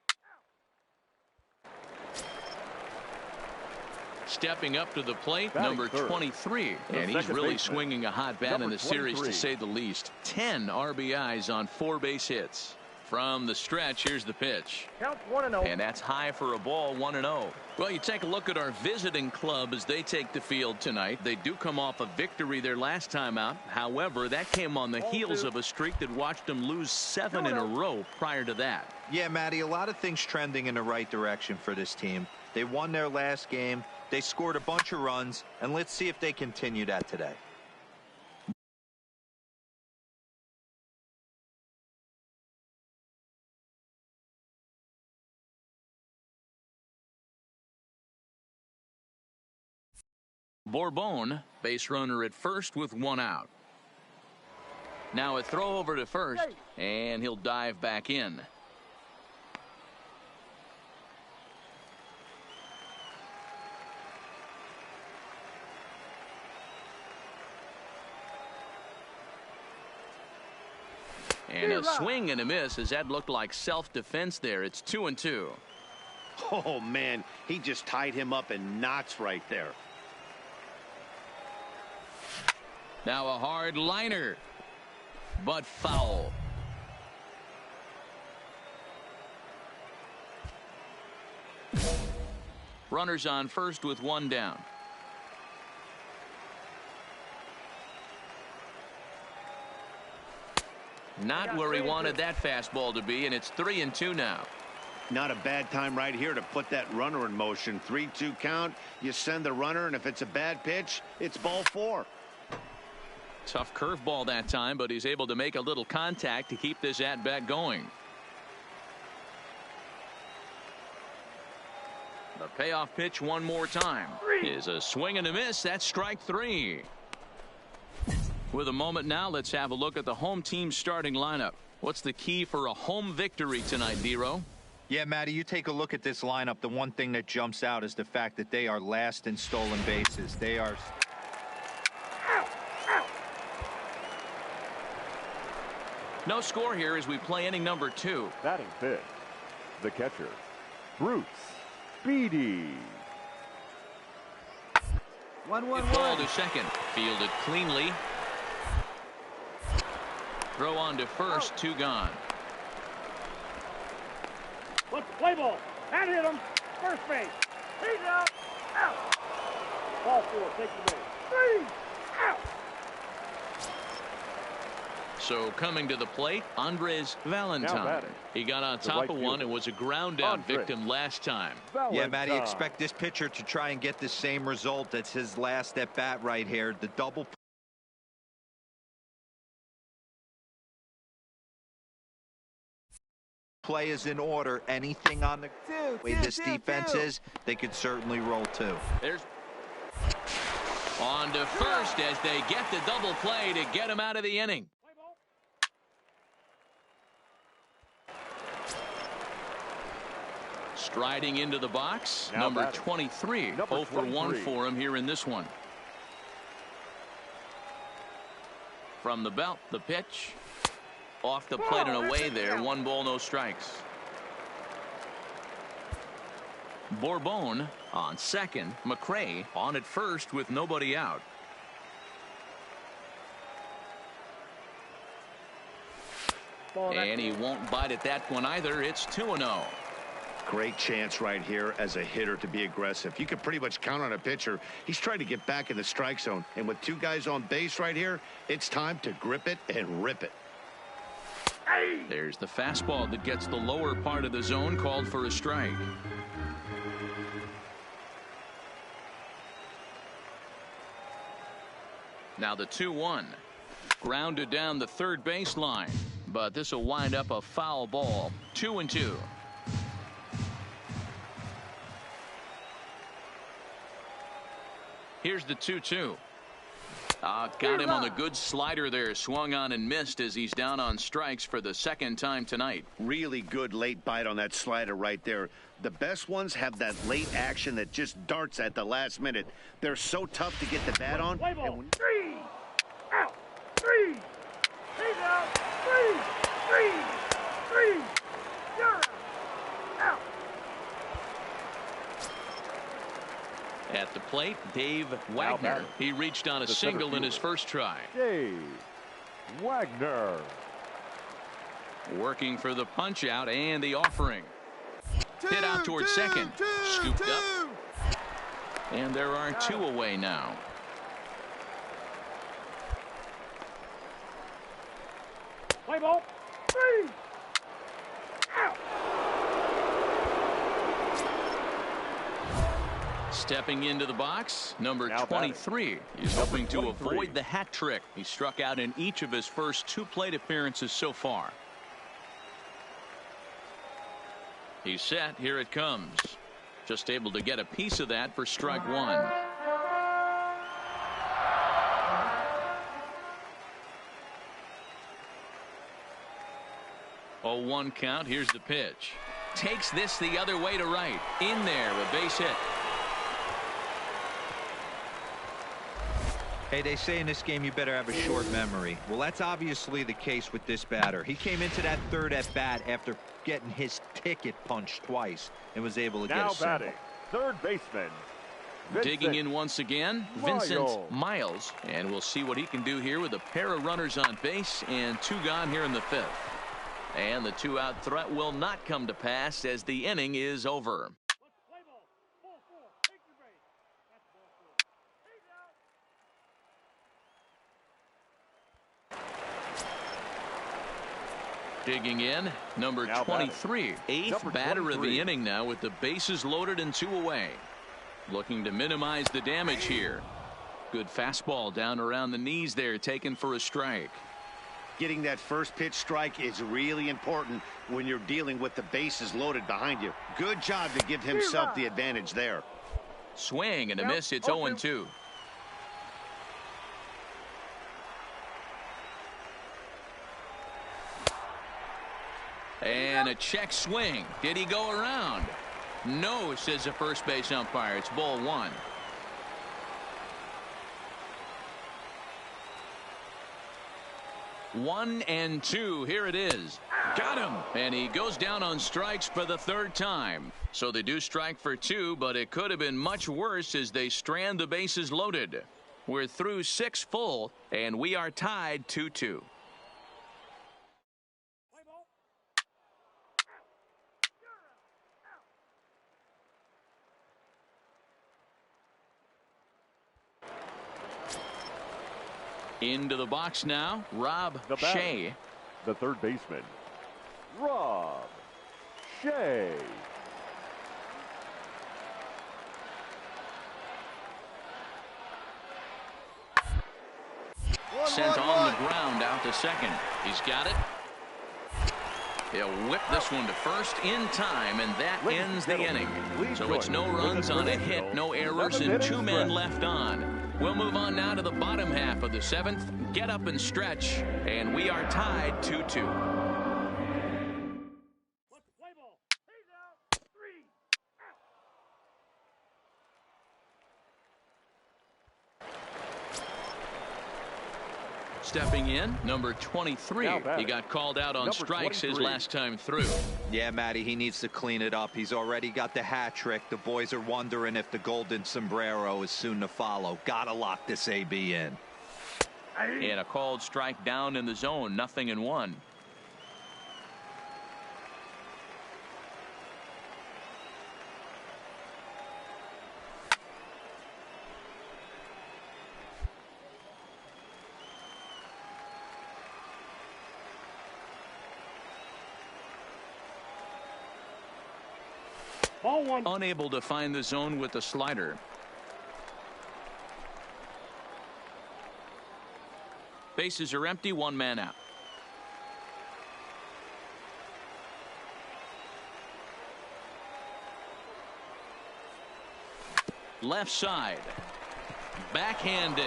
Stepping up to the plate, number 23. And he's really swinging a hot bat in the series, to say the least. 10 RBIs on 4 base hits. From the stretch, here's the pitch. Count 1-0. And that's high for a ball, 1-0. Well, you take a look at our visiting club as they take the field tonight. They do come off a victory their last time out. However, that came on the heels of a streak that watched them lose 7 in a row prior to that. Yeah, Matty, a lot of things trending in the right direction for this team. They won their last game. They scored a bunch of runs, and let's see if they continue that today. Bourbon, base runner at first with 1 out. Now a throw over to first, and he'll dive back in. And a swing and a miss, as that looked like self-defense there. It's 2-2. Oh, man, he just tied him up in knots right there. Now a hard liner, but foul. Runners on first with 1 down. Not where he wanted that fastball to be, and it's 3-2 now. Not a bad time right here to put that runner in motion. 3-2 count. You send the runner, and if it's a bad pitch, it's ball 4. Tough curveball that time, but he's able to make a little contact to keep this at-bat going. The payoff pitch one more time is a swing and a miss. That's strike 3. With a moment now, let's have a look at the home team starting lineup. What's the key for a home victory tonight, Dero? Yeah, Matty, you take a look at this lineup. The one thing that jumps out is the fact that they are last in stolen bases. They are... No score here as we play inning number 2. Batting fifth, the catcher, Bruce Beatty. 1-1-1. Ball to second. Fielded cleanly. Throw on to first. 2 gone. Let's play ball. That hit him. First base. He's out. Out. Ball 4. Take the base. 3. Out. So coming to the plate, Andres Valentine. He got on top of one and was a ground out victim last time. Yeah, Matty, expect this pitcher to try and get the same result. That's his last at bat right here. The double play is in order. Anything on the way this defense is, they could certainly roll 2. There's on to first as they get the double play to get him out of the inning. Striding into the box, number 23. 0 for 1 for him here in this one. From the belt, the pitch. Off the plate and away there. 1 ball, no strikes. Bourbon on second. McRae on at first with nobody out. And he won't bite at that one either. It's 2-0. Great chance right here as a hitter to be aggressive. You can pretty much count on a pitcher. He's trying to get back in the strike zone. And with 2 guys on base right here, it's time to grip it and rip it. There's the fastball that gets the lower part of the zone, called for a strike. Now the 2-1. Grounded down the third baseline. But this will wind up a foul ball. 2-2. Here's the 2-2. Got him on the good slider there. Swung on and missed as he's down on strikes for the 2nd time tonight. Really good late bite on that slider right there. The best ones have that late action that just darts at the last minute. They're so tough to get the bat on. 3. Out. 3. He's out. 3. 3. You're out. Out. At the plate, Dave Wagner. He reached on a single in his first try. Dave Wagner. Working for the punch out and the offering. Hit out towards second. Scooped up. And there are 2 away now. Play ball. 3. Out. Stepping into the box, number 23. He's hoping to avoid the hat trick. He struck out in each of his first 2 plate appearances so far. He's set. Here it comes. Just able to get a piece of that for strike 1. Oh, 1 count. Here's the pitch. Takes this the other way to right. In there, a base hit. Hey, they say in this game you better have a short memory. Well, that's obviously the case with this batter. He came into that 3rd at bat after getting his ticket punched twice and was able to get a single. Batting, 3rd baseman. Digging in once again, Vincent Miles. And we'll see what he can do here with a pair of runners on base and 2 gone here in the 5th. And the 2-out threat will not come to pass as the inning is over. Digging in, number 23, eighth batter of the inning now with the bases loaded and 2 away. Looking to minimize the damage here. Good fastball down around the knees there, taken for a strike. Getting that first pitch strike is really important when you're dealing with the bases loaded behind you. Good job to give himself the advantage there. Swing and a miss. It's 0-2. And a check swing. Did he go around? No, says the first base umpire. It's ball 1. One and 2. Here it is. Got him. And he goes down on strikes for the 3rd time. So they do strike for 2, but it could have been much worse as they strand the bases loaded. We're through 6 full, and we are tied 2-2. Into the box now, Rob Shea. The third baseman, Rob Shea. Sent on the ground out to second. He's got it. He'll whip this one to first in time, and that ends the inning. So it's no runs on a hit, no errors, and 2 men left on. We'll move on now to the bottom half of the 7th. Get up and stretch, and we are tied 2-2. Stepping in, number 23. He got called out on strikes his last time through. Yeah, Matty, he needs to clean it up. He's already got the hat trick. The boys are wondering if the golden sombrero is soon to follow. Gotta lock this AB in. And a called strike down in the zone, 0-1. Ball 1. Unable to find the zone with the slider. Bases are empty, 1 man out. Left side. Backhanded.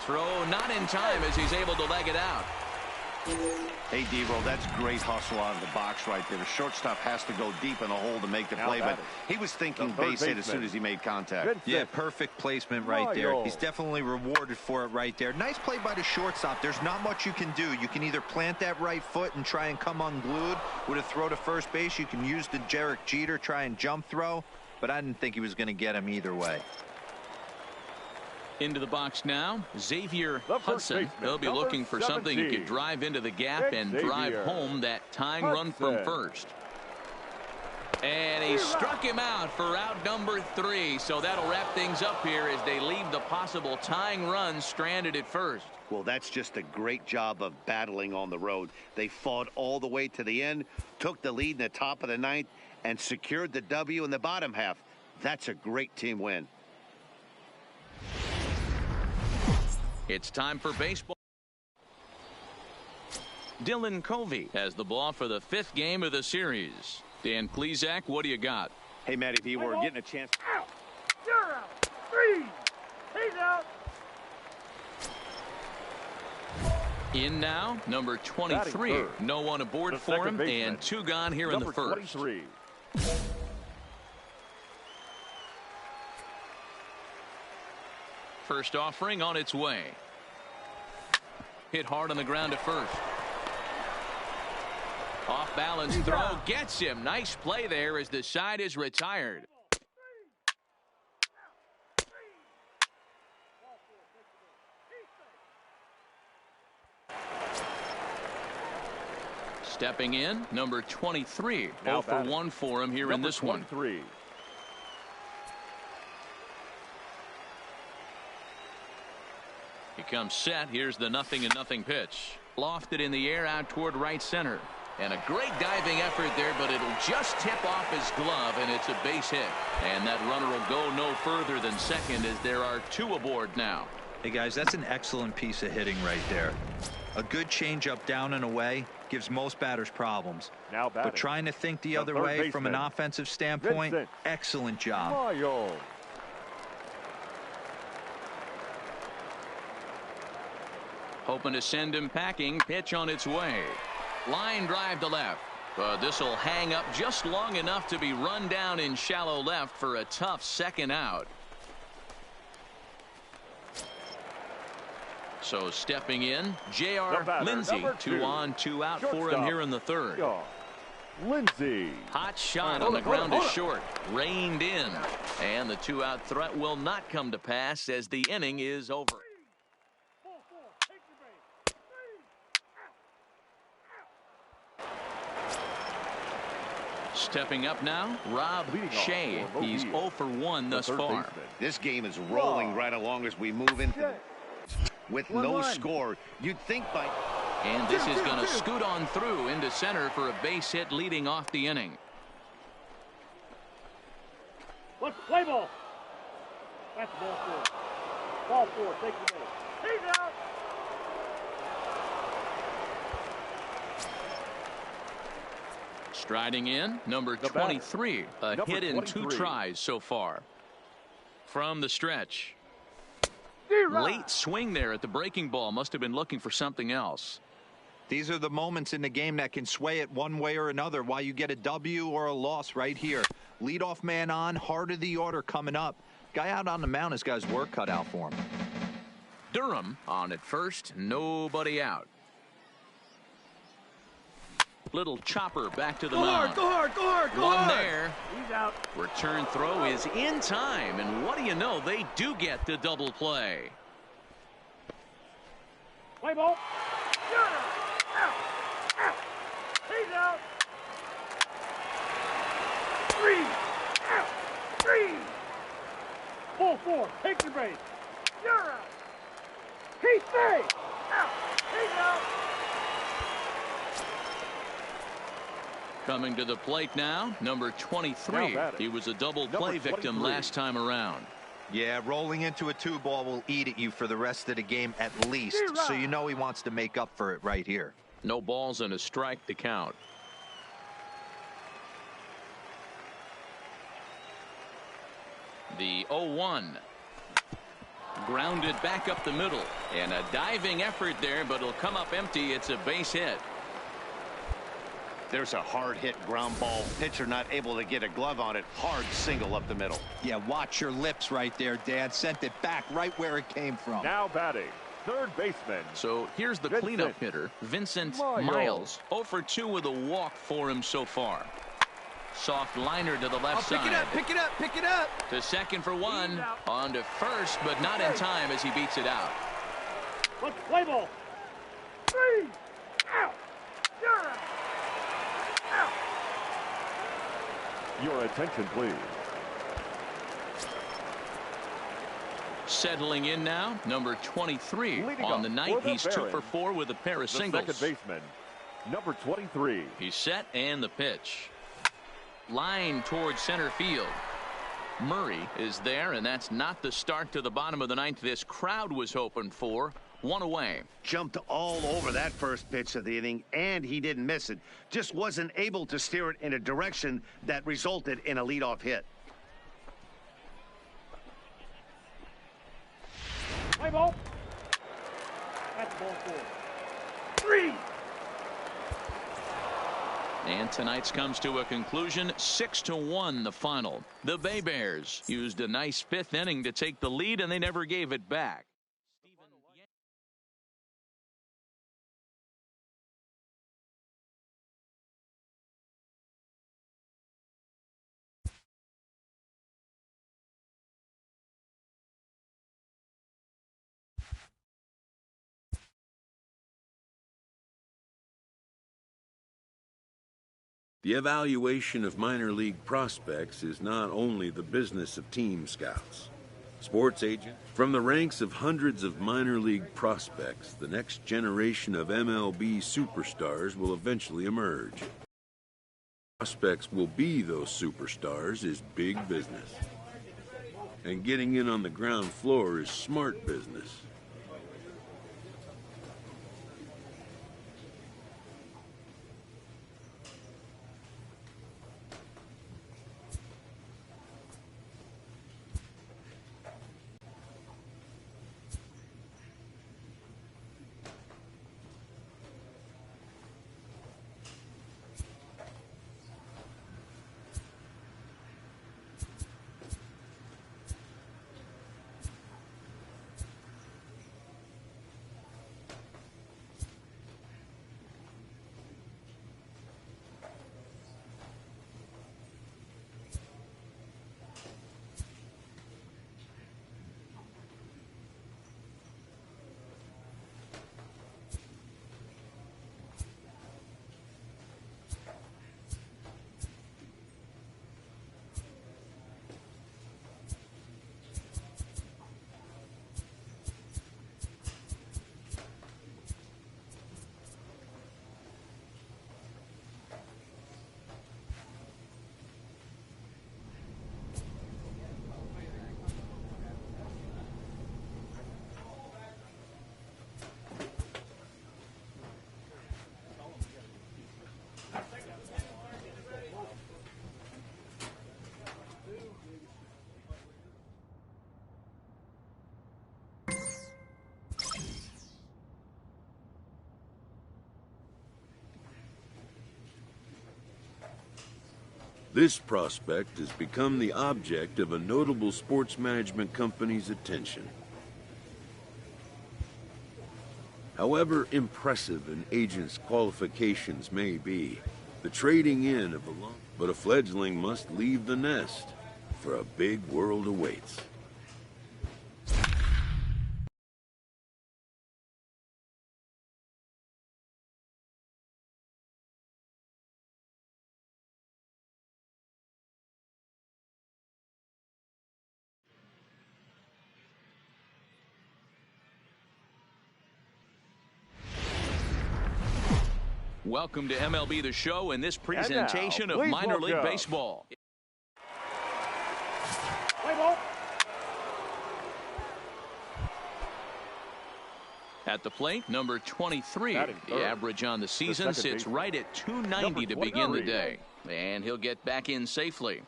Throw not in time as he's able to leg it out. Hey, D-Roll, that's great hustle out of the box right there. The shortstop has to go deep in the hole to make the play, but he was thinking base hit as soon as he made contact. Yeah, perfect placement right there. He's definitely rewarded for it right there. Nice play by the shortstop. There's not much you can do. You can either plant that right foot and try and come unglued with a throw to first base. You can use the Derek Jeter, try and jump throw, but I didn't think he was going to get him either way. Into the box now, Xavier Hudson. They'll be looking for something he could drive into the gap and drive home that tying run from first. And he struck him out for out number 3. So that'll wrap things up here as they leave the possible tying run stranded at first. Well, that's just a great job of battling on the road. They fought all the way to the end, took the lead in the top of the 9th, and secured the W in the bottom half. That's a great team win. It's time for baseball. Dylan Covey has the ball for the 5th game of the series. Dan Plesac, what do you got? Hey, Matty, if you were getting a chance. Out. You're out. 3. He's out. In now, number 23. No one aboard for him, and 2 gone here in the first. 23. First offering on its way. Hit hard on the ground at first. Off balance throw gets him. Nice play there as the side is retired. Stepping in, number 23. 0 for 1 for him here in this one. He comes set. Here's the 0-0 pitch. Lofted in the air out toward right center. And a great diving effort there, but it'll just tip off his glove, and it's a base hit. And that runner will go no further than second as there are 2 aboard now. Hey, guys, that's an excellent piece of hitting right there. A good changeup down and away gives most batters problems. But trying to think the other way from an offensive standpoint, excellent job. Hoping to send him packing. Pitch on its way. Line drive to left. But this will hang up just long enough to be run down in shallow left for a tough second out. So stepping in, J.R. Lindsey. 2 on, 2 out for him here in the third. Lindsey. Hot shot on the ground to short. Reined in. And the 2-out threat will not come to pass as the inning is over. Stepping up now, Rob Shea. He's 0 for 1 thus far. This game is rolling right along as we move into with no score. You'd think by. And this is going to scoot on through into center for a base hit leading off the inning. Let's play ball. That's ball 4. Ball 4. Take the ball. He's out. Striding in, number 23. A hit in 2 tries so far. From the stretch. Late swing there at the breaking ball. Must have been looking for something else. These are the moments in the game that can sway it one way or another. Why you get a W or a loss right here. Leadoff man on, heart of the order coming up. Guy out on the mound has got his work cut out for him. Durham on at first. Nobody out. Little chopper back to the mound. Go hard, go hard, go hard. One there. He's out. Return throw is in time, and what do you know? They do get the double play. Play ball. Out. Out. He's out. 3. Out. 3. Ball 4. Take your base. You're out. He's safe. Out. He's out. Coming to the plate now, number 23. He was a double play victim last time around. Yeah, rolling into a 2-ball will eat at you for the rest of the game at least. So you know he wants to make up for it right here. No balls and a strike to count. The 0-1. Grounded back up the middle. And a diving effort there, but it'll come up empty. It's a base hit. There's a hard hit ground ball. Pitcher not able to get a glove on it. Hard single up the middle. Yeah, watch your lips right there, Dad. Sent it back right where it came from. Now batting, third baseman. So here's the cleanup hitter, Vincent Miles. 0 for 2 with a walk for him so far. Soft liner to the left side. Pick it up, pick it up, pick it up. To second for 1. On to first, but not in time as he beats it out. Let's play ball. 3. Out. You're out. Out. Your attention, please. Settling in now, number 23. On the night, he's 2 for 4 with a pair of singles. Second baseman, number 23. He's set and the pitch. Line towards center field. Murray is there, and that's not the start to the bottom of the ninth this crowd was hoping for. 1 away. Jumped all over that first pitch of the inning, and he didn't miss it. Just wasn't able to steer it in a direction that resulted in a leadoff hit. Play ball. That's ball 4. 3. And tonight's comes to a conclusion. 6-1 the final. The Bay Bears used a nice 5th inning to take the lead, and they never gave it back. The evaluation of minor league prospects is not only the business of team scouts. sports agent. From the ranks of hundreds of minor league prospects, the next generation of MLB superstars will eventually emerge. Prospects will be those superstars is big business. And getting in on the ground floor is smart business. This prospect has become the object of a notable sports management company's attention. However impressive an agent's qualifications may be, the trading in of a fledgling must leave the nest, for a big world awaits. Welcome to MLB The Show and this presentation of minor league baseball. Play ball. At the plate, number 23. The average on the season sits right at 290 to begin the day. And he'll get back in safely.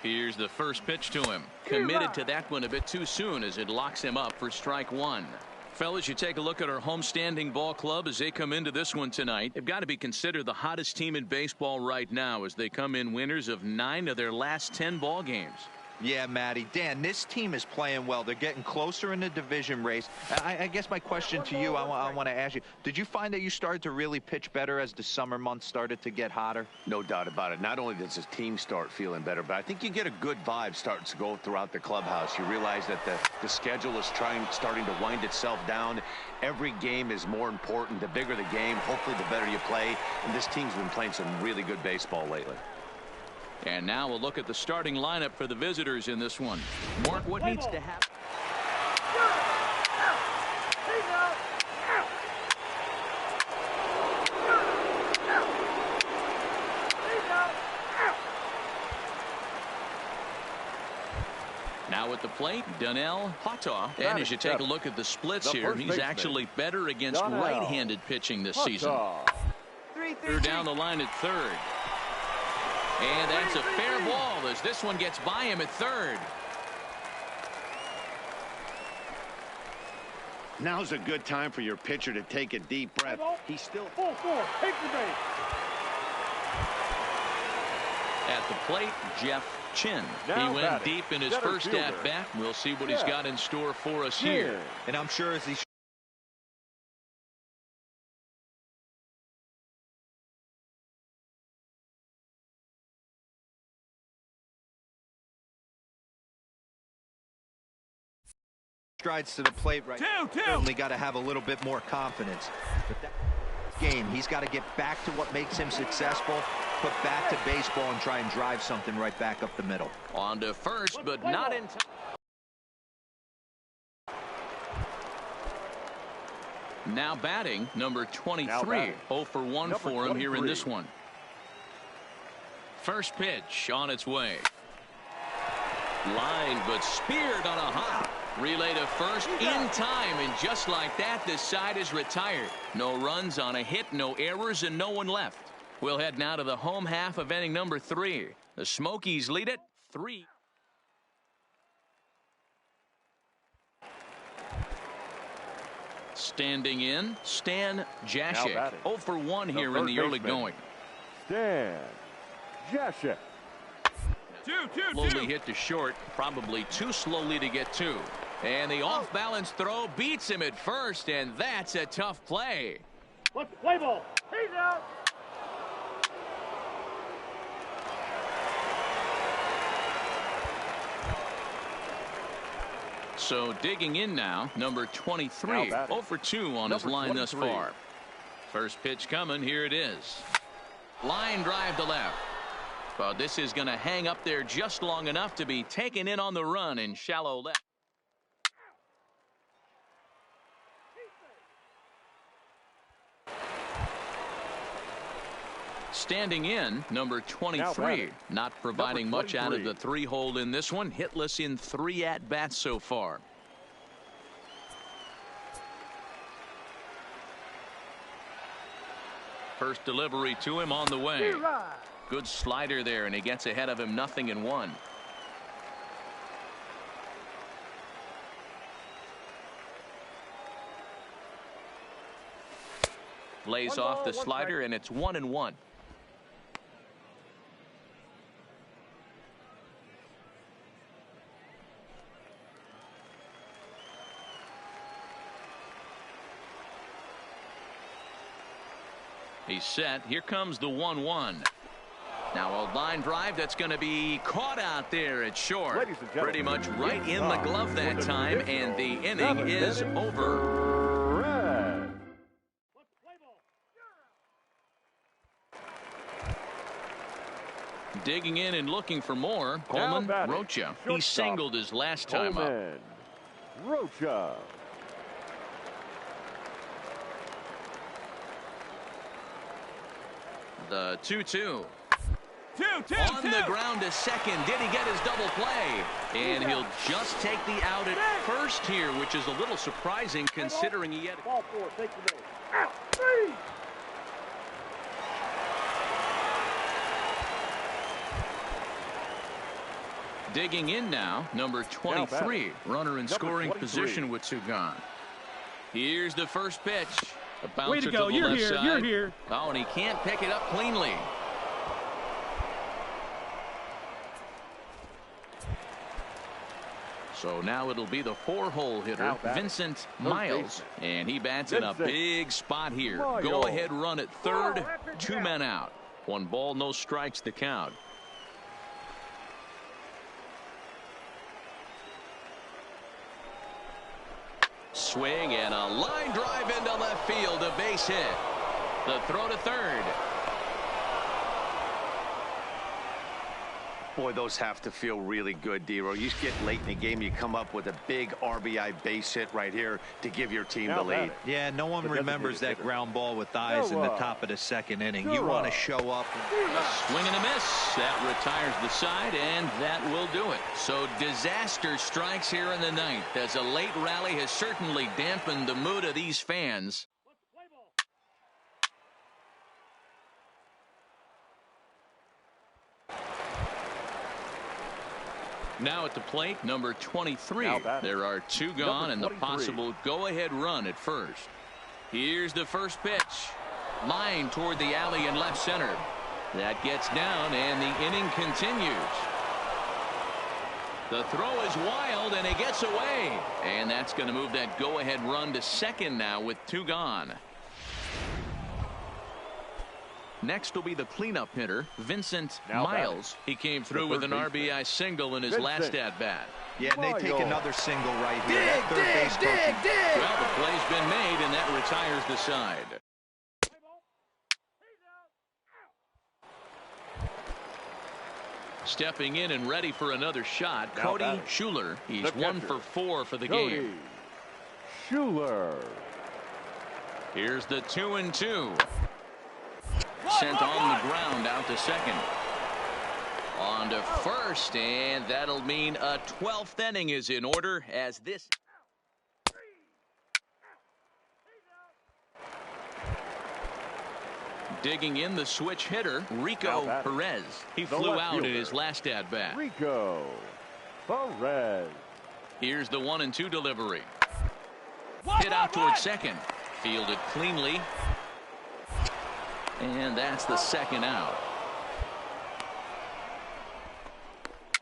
Here's the first pitch to him. Committed to that one a bit too soon as it locks him up for strike one. Fellas, you take a look at our homestanding ball club as they come into this one tonight. They've got to be considered the hottest team in baseball right now as they come in winners of 9 of their last 10 ball games. Yeah, Matty. Dan, this team is playing well. They're getting closer in the division race. I guess my question to you, I want to ask you, did you find that you started to really pitch better as the summer months started to get hotter? No doubt about it. Not only does his team start feeling better, but I think you get a good vibe starting to go throughout the clubhouse. You realize that the schedule is starting to wind itself down. Every game is more important. The bigger the game, hopefully the better you play. And this team's been playing some really good baseball lately. And now we'll look at the starting lineup for the visitors in this one. Mark, what needs to happen? Now at the plate, Donnell Hata. And as you take a look at the splits here, he's actually better against right-handed pitching this season. They're down the line at third. And that's a fair ball as this one gets by him at third. Now's a good time for your pitcher to take a deep breath. He's still full force. Take the base. At the plate, Jeff Chin. He went deep in his first at-bat. We'll see what he's got in store for us here. And I'm sure as he strides to the plate right now, certainly got to have a little bit more confidence. game. He's got to get back to what makes him successful, put back to baseball, and try and drive something right back up the middle. On to first, but not in time. Now batting, number 23. 0 for 1 for him here in this one. First pitch on its way. Line, but speared on a hop. Relay to first in time, and just like that, the side is retired. No runs on a hit, no errors, and no one left. We'll head now to the home half of inning number 3. The Smokies lead it 3. Standing in, Stan Jashek. 0 for 1 here in the early going. Stan Jashek. Slowly hit to short, probably too slowly to get to. And the off-balance throw beats him at first, and that's a tough play. What's the play ball? He's out. So digging in now, number 23. 0 for 2 on his line thus far. First pitch coming, here it is. Line drive to left. But this is going to hang up there just long enough to be taken in on the run in shallow left. Standing in, number 23. Not providing much out of the 3-hole in this one. Hitless in 3 at-bats so far. First delivery to him on the way. Good slider there, and he gets ahead of him 0-1. Lays off the slider, and it's 1-1. He's set. Here comes the 1-1. Now a line drive that's going to be caught out there at short. Pretty much right in the glove that time, and the inning is over. Digging in and looking for more, Coleman Rocha. He singled his last time up. Rocha. The 2-2. On the ground to second. Did he get his double play? And he'll just take the out at first here, which is a little surprising considering he had. Ball 4, take the base. Out. 3. Digging in now, number 23. Runner in scoring position with 2 gone. Here's the first pitch. A bouncer Way to go. the You're left here. side. You're here. Oh, and he can't pick it up cleanly. So now it'll be the 4-hole hitter, Vincent Miles. And he bats in a big spot here. Go-ahead run at third. 2 men out. 1 ball, no strikes to count. Swing and a line drive into left field. A base hit. The throw to third. Boy, those have to feel really good, D-Row. You get late in the game, you come up with a big RBI base hit right here to give your team the lead. Yeah, no one remembers that ground ball with eyes in the top of the 2nd inning. You want to show up. A swing and a miss. That retires the side, and that will do it. So disaster strikes here in the 9th, as a late rally has certainly dampened the mood of these fans. Now at the plate, number 23. There are 2 gone and the possible go-ahead run at first. Here's the first pitch. Line toward the alley in left center. That gets down, and the inning continues. The throw is wild, and he gets away. And that's going to move that go-ahead run to second now with 2 gone. Next will be the cleanup hitter, Vincent Miles. He came through with an RBI single in his last at-bat. Yeah, and they take another single right here. Dig. Well, the play's been made, and that retires the side. Stepping in and ready for another shot, Cody Schuler. He's 1 for 4 for the game. Schuler. Here's the 2-2. Sent on the ground out to second. On to first, and that'll mean a 12th inning is in order as this. Digging in the switch hitter, Rico Perez. He flew out in his last at bat. Rico Perez. Here's the 1-2 delivery. Hit out towards second. Fielded cleanly. And that's the second out.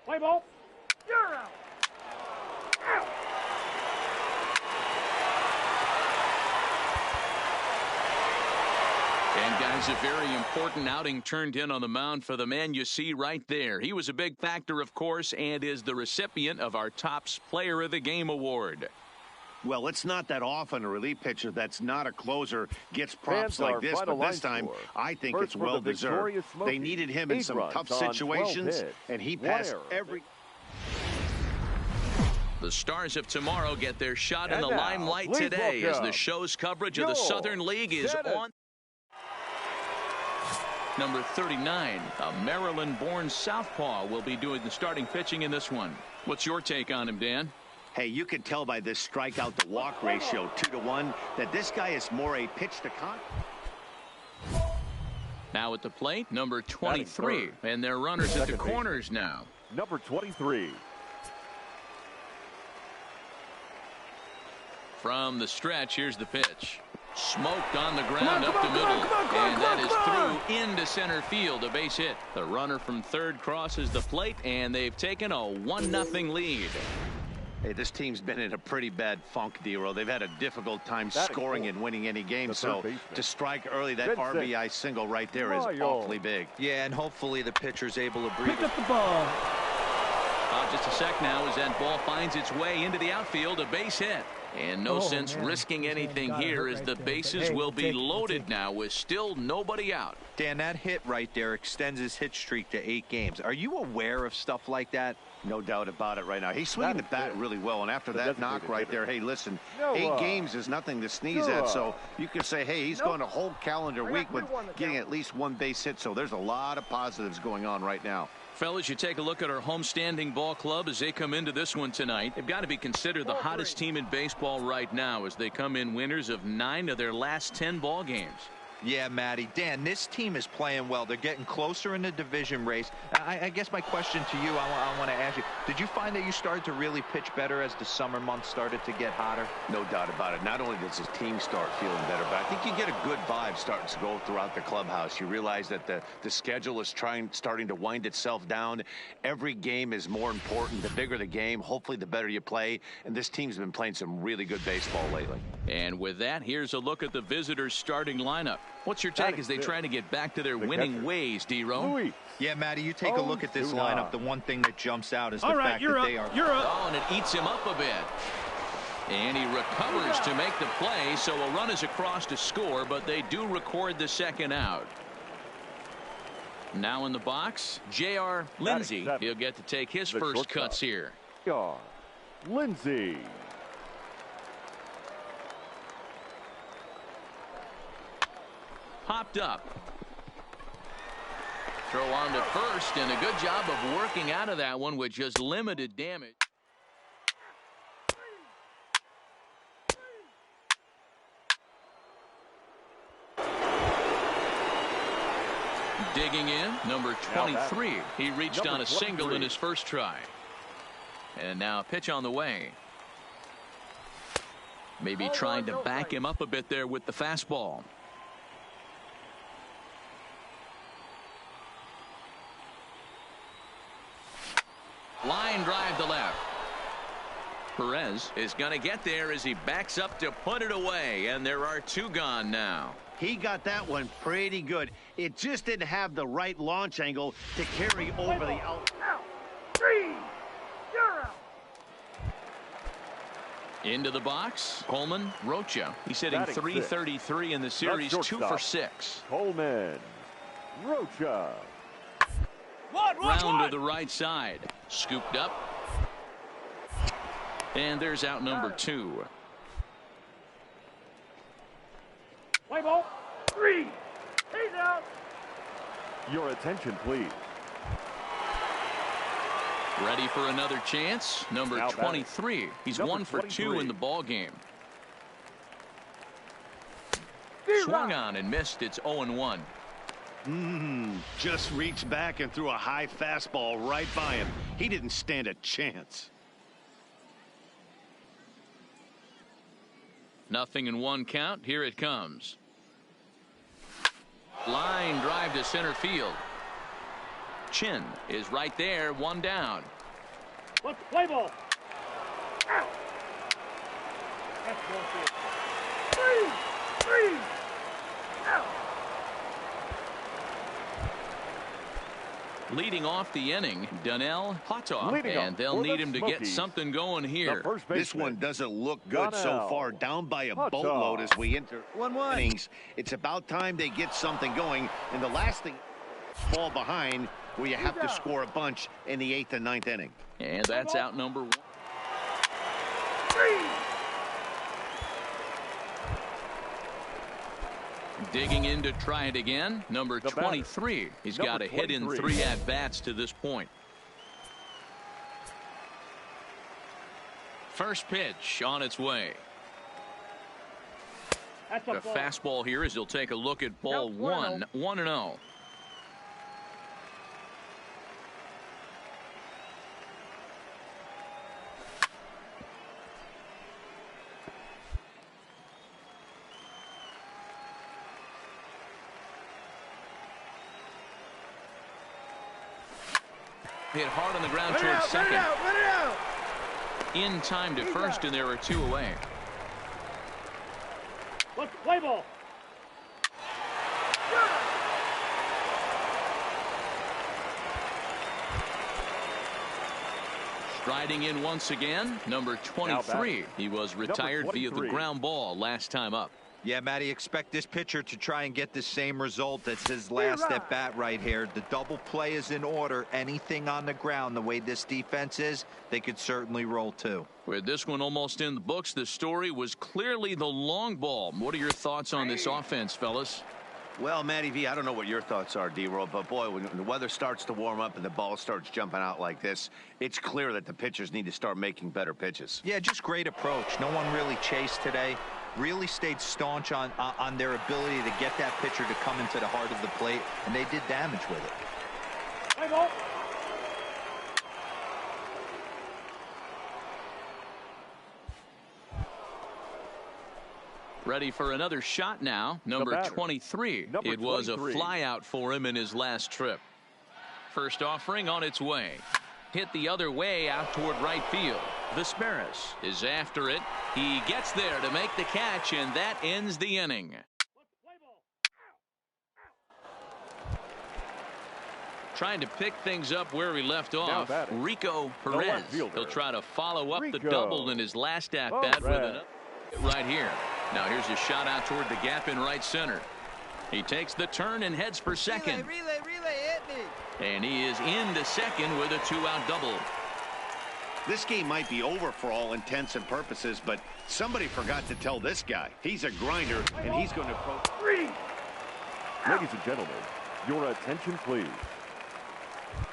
Play ball. You're out. Out. And guys, a very important outing turned in on the mound for the man you see right there. He was a big factor, of course, and is the recipient of our Topps Player of the Game award. Well, it's not that often a relief pitcher that's not a closer gets props like this, but this time I think it's well-deserved. They needed him in some tough situations, and he passed every... The Stars of tomorrow get their shot in the limelight today as the show's coverage of the Southern League is on. Number 39, a Maryland-born southpaw, will be doing the starting pitching in this one. What's your take on him, Dan? Hey, you can tell by this strikeout to walk ratio 2-to-1 that this guy is more a pitch to con. Now at the plate, number 23, and their runners at the corners now. Number 23. From the stretch, here's the pitch. Smoked on the ground up the middle, and that is through into center field, a base hit. The runner from third crosses the plate, and they've taken a 1-0 lead. Hey, this team's been in a pretty bad funk, D-Roll. They've had a difficult time scoring and winning any game, so to strike early, that RBI single right there is awfully big. Yeah, and hopefully the pitcher's able to breathe. Pick up the ball. Just a sec now as that ball finds its way into the outfield, a base hit. And no sense risking anything here as the bases will be loaded now with still nobody out. Dan, that hit right there extends his hit streak to 8 games. Are you aware of stuff like that? No doubt about it right now. He's swinging the bat really well, and after that knock right there, hey, listen, 8 games is nothing to sneeze at, so you can say, hey, he's going a whole calendar week with getting at least 1 base hit, so there's a lot of positives going on right now. Fellas, you take a look at our homestanding ball club as they come into this one tonight. They've got to be considered the hottest team in baseball right now as they come in winners of 9 of their last 10 ball games. Yeah, Matty. Dan, this team is playing well. They're getting closer in the division race. I guess my question to you, I want to ask you, did you find that you started to really pitch better as the summer months started to get hotter? No doubt about it. Not only does his team start feeling better, but I think you get a good vibe starting to go throughout the clubhouse. You realize that the schedule is starting to wind itself down. Every game is more important. The bigger the game, hopefully the better you play. And this team's been playing some really good baseball lately. And with that, here's a look at the visitors' starting lineup. What's your take as they try to get back to their winning ways, D-Row? Yeah, Matty, you take a look at this lineup. The one thing that jumps out is the fact that they are... Oh, and it eats him up a bit. And he recovers to make the play, so a run is across to score, but they do record the second out. Now in the box, J.R. Lindsey. He'll get to take his first cuts here. J.R. Lindsey. Popped up. Throw on to first, and a good job of working out of that one with just limited damage. Digging in, number 23. He reached on a single in his first try. And now a pitch on the way. Maybe trying to back him up a bit there with the fastball. Line drive to left. Perez is going to get there as he backs up to put it away, and there are 2 gone now. He got that one pretty good. It just didn't have the right launch angle to carry over the out. Into the box, Coleman Rocha. He's hitting .333 in the series, 2 for 6. Coleman Rocha. Round to the right side. Scooped up. And there's out number 2. Play ball. 3. He's out. Your attention, please. Ready for another chance. Number 23. He's 1 for 2 in the ball game. Swung on and missed. It's 0-1. Just reached back and threw a high fastball right by him. He didn't stand a chance. 0-1 count. Here it comes. Line drive to center field. Chin is right there. 1 down. Let's play ball. Out. That's ball 3. Out. Leading off the inning, Donnell Hottoff, and they'll need him to get something going here. This one doesn't look good so far. Down by a boatload as we enter 1-1 innings. It's about time they get something going. And the last thing, fall behind where you have to score a bunch in the 8th and 9th inning. And that's out number 1. 3. Digging in to try it again. Number 23. He's got a hit in 3 at-bats to this point. First pitch on its way. That's The fastball here as he'll take a look at ball 1. 1-0. Hit hard on the ground towards second. Run it out. In time to first, and there are 2 away. Let's play ball. Striding in once again, number 23. He was retired via the ground ball last time up. Yeah, Matty, expect this pitcher to try and get the same result as his last at bat right here. The double play is in order. Anything on the ground, the way this defense is, they could certainly roll too. With this one almost in the books, the story was clearly the long ball. What are your thoughts on this offense, fellas? Well, Matty V, I don't know what your thoughts are, D-Roll, but boy, when the weather starts to warm up and the ball starts jumping out like this, it's clear that the pitchers need to start making better pitches. Yeah, just great approach. No one really chased today. Really stayed staunch on their ability to get that pitcher to come into the heart of the plate, and they did damage with it. Play ball. Ready for another shot now. Number 23. It was a flyout for him in his last trip. First offering on its way. Hit the other way out toward right field. Vesperis is after it. He gets there to make the catch, and that ends the inning. Trying to pick things up where he left off. Rico Perez. He'll try to follow up the double in his last at-bat with another right here. Now here's a shot out toward the gap in right center. He takes the turn and heads for second. Relay, hit me. And he is into second with a 2-out double. This game might be over for all intents and purposes, but somebody forgot to tell this guy. He's a grinder, and he's going to approach 3. Ladies and gentlemen, your attention, please.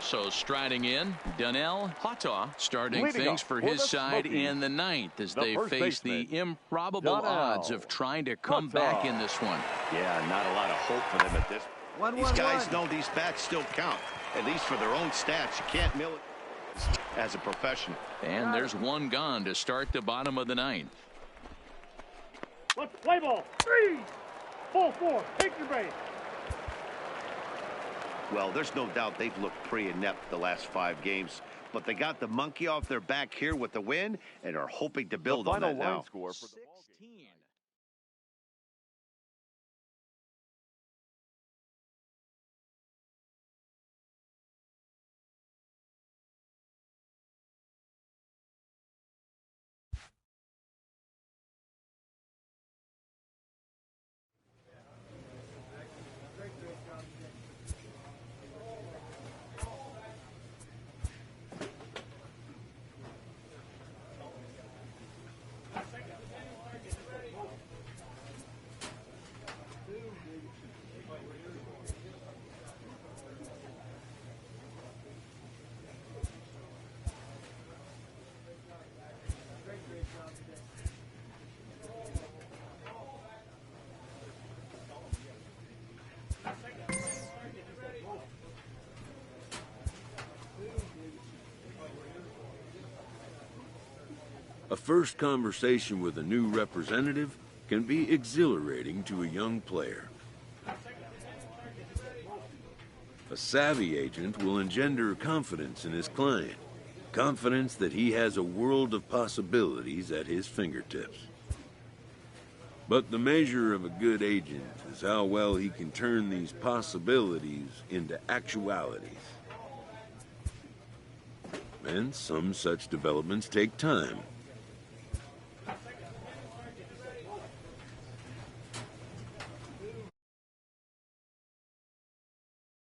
So striding in, Donnell Hottoff starting Leading things off for for his the side Smokies, in the 9th as the they first face the baseman, improbable Donnell odds of trying to come back in this one. Yeah, not a lot of hope for them at this. 1-1-1. These guys know these bats still count, at least for their own stats. You can't mill it as a professional. And there's one gone to start the bottom of the 9th. Let's play ball. 3. Full 4. Take your base. Well, there's no doubt they've looked pretty inept the last 5 games, but they got the monkey off their back here with the win and are hoping to build on that now. Score for the A first conversation with a new representative can be exhilarating to a young player. A savvy agent will engender confidence in his client, confidence that he has a world of possibilities at his fingertips. But the measure of a good agent is how well he can turn these possibilities into actualities. And some such developments take time.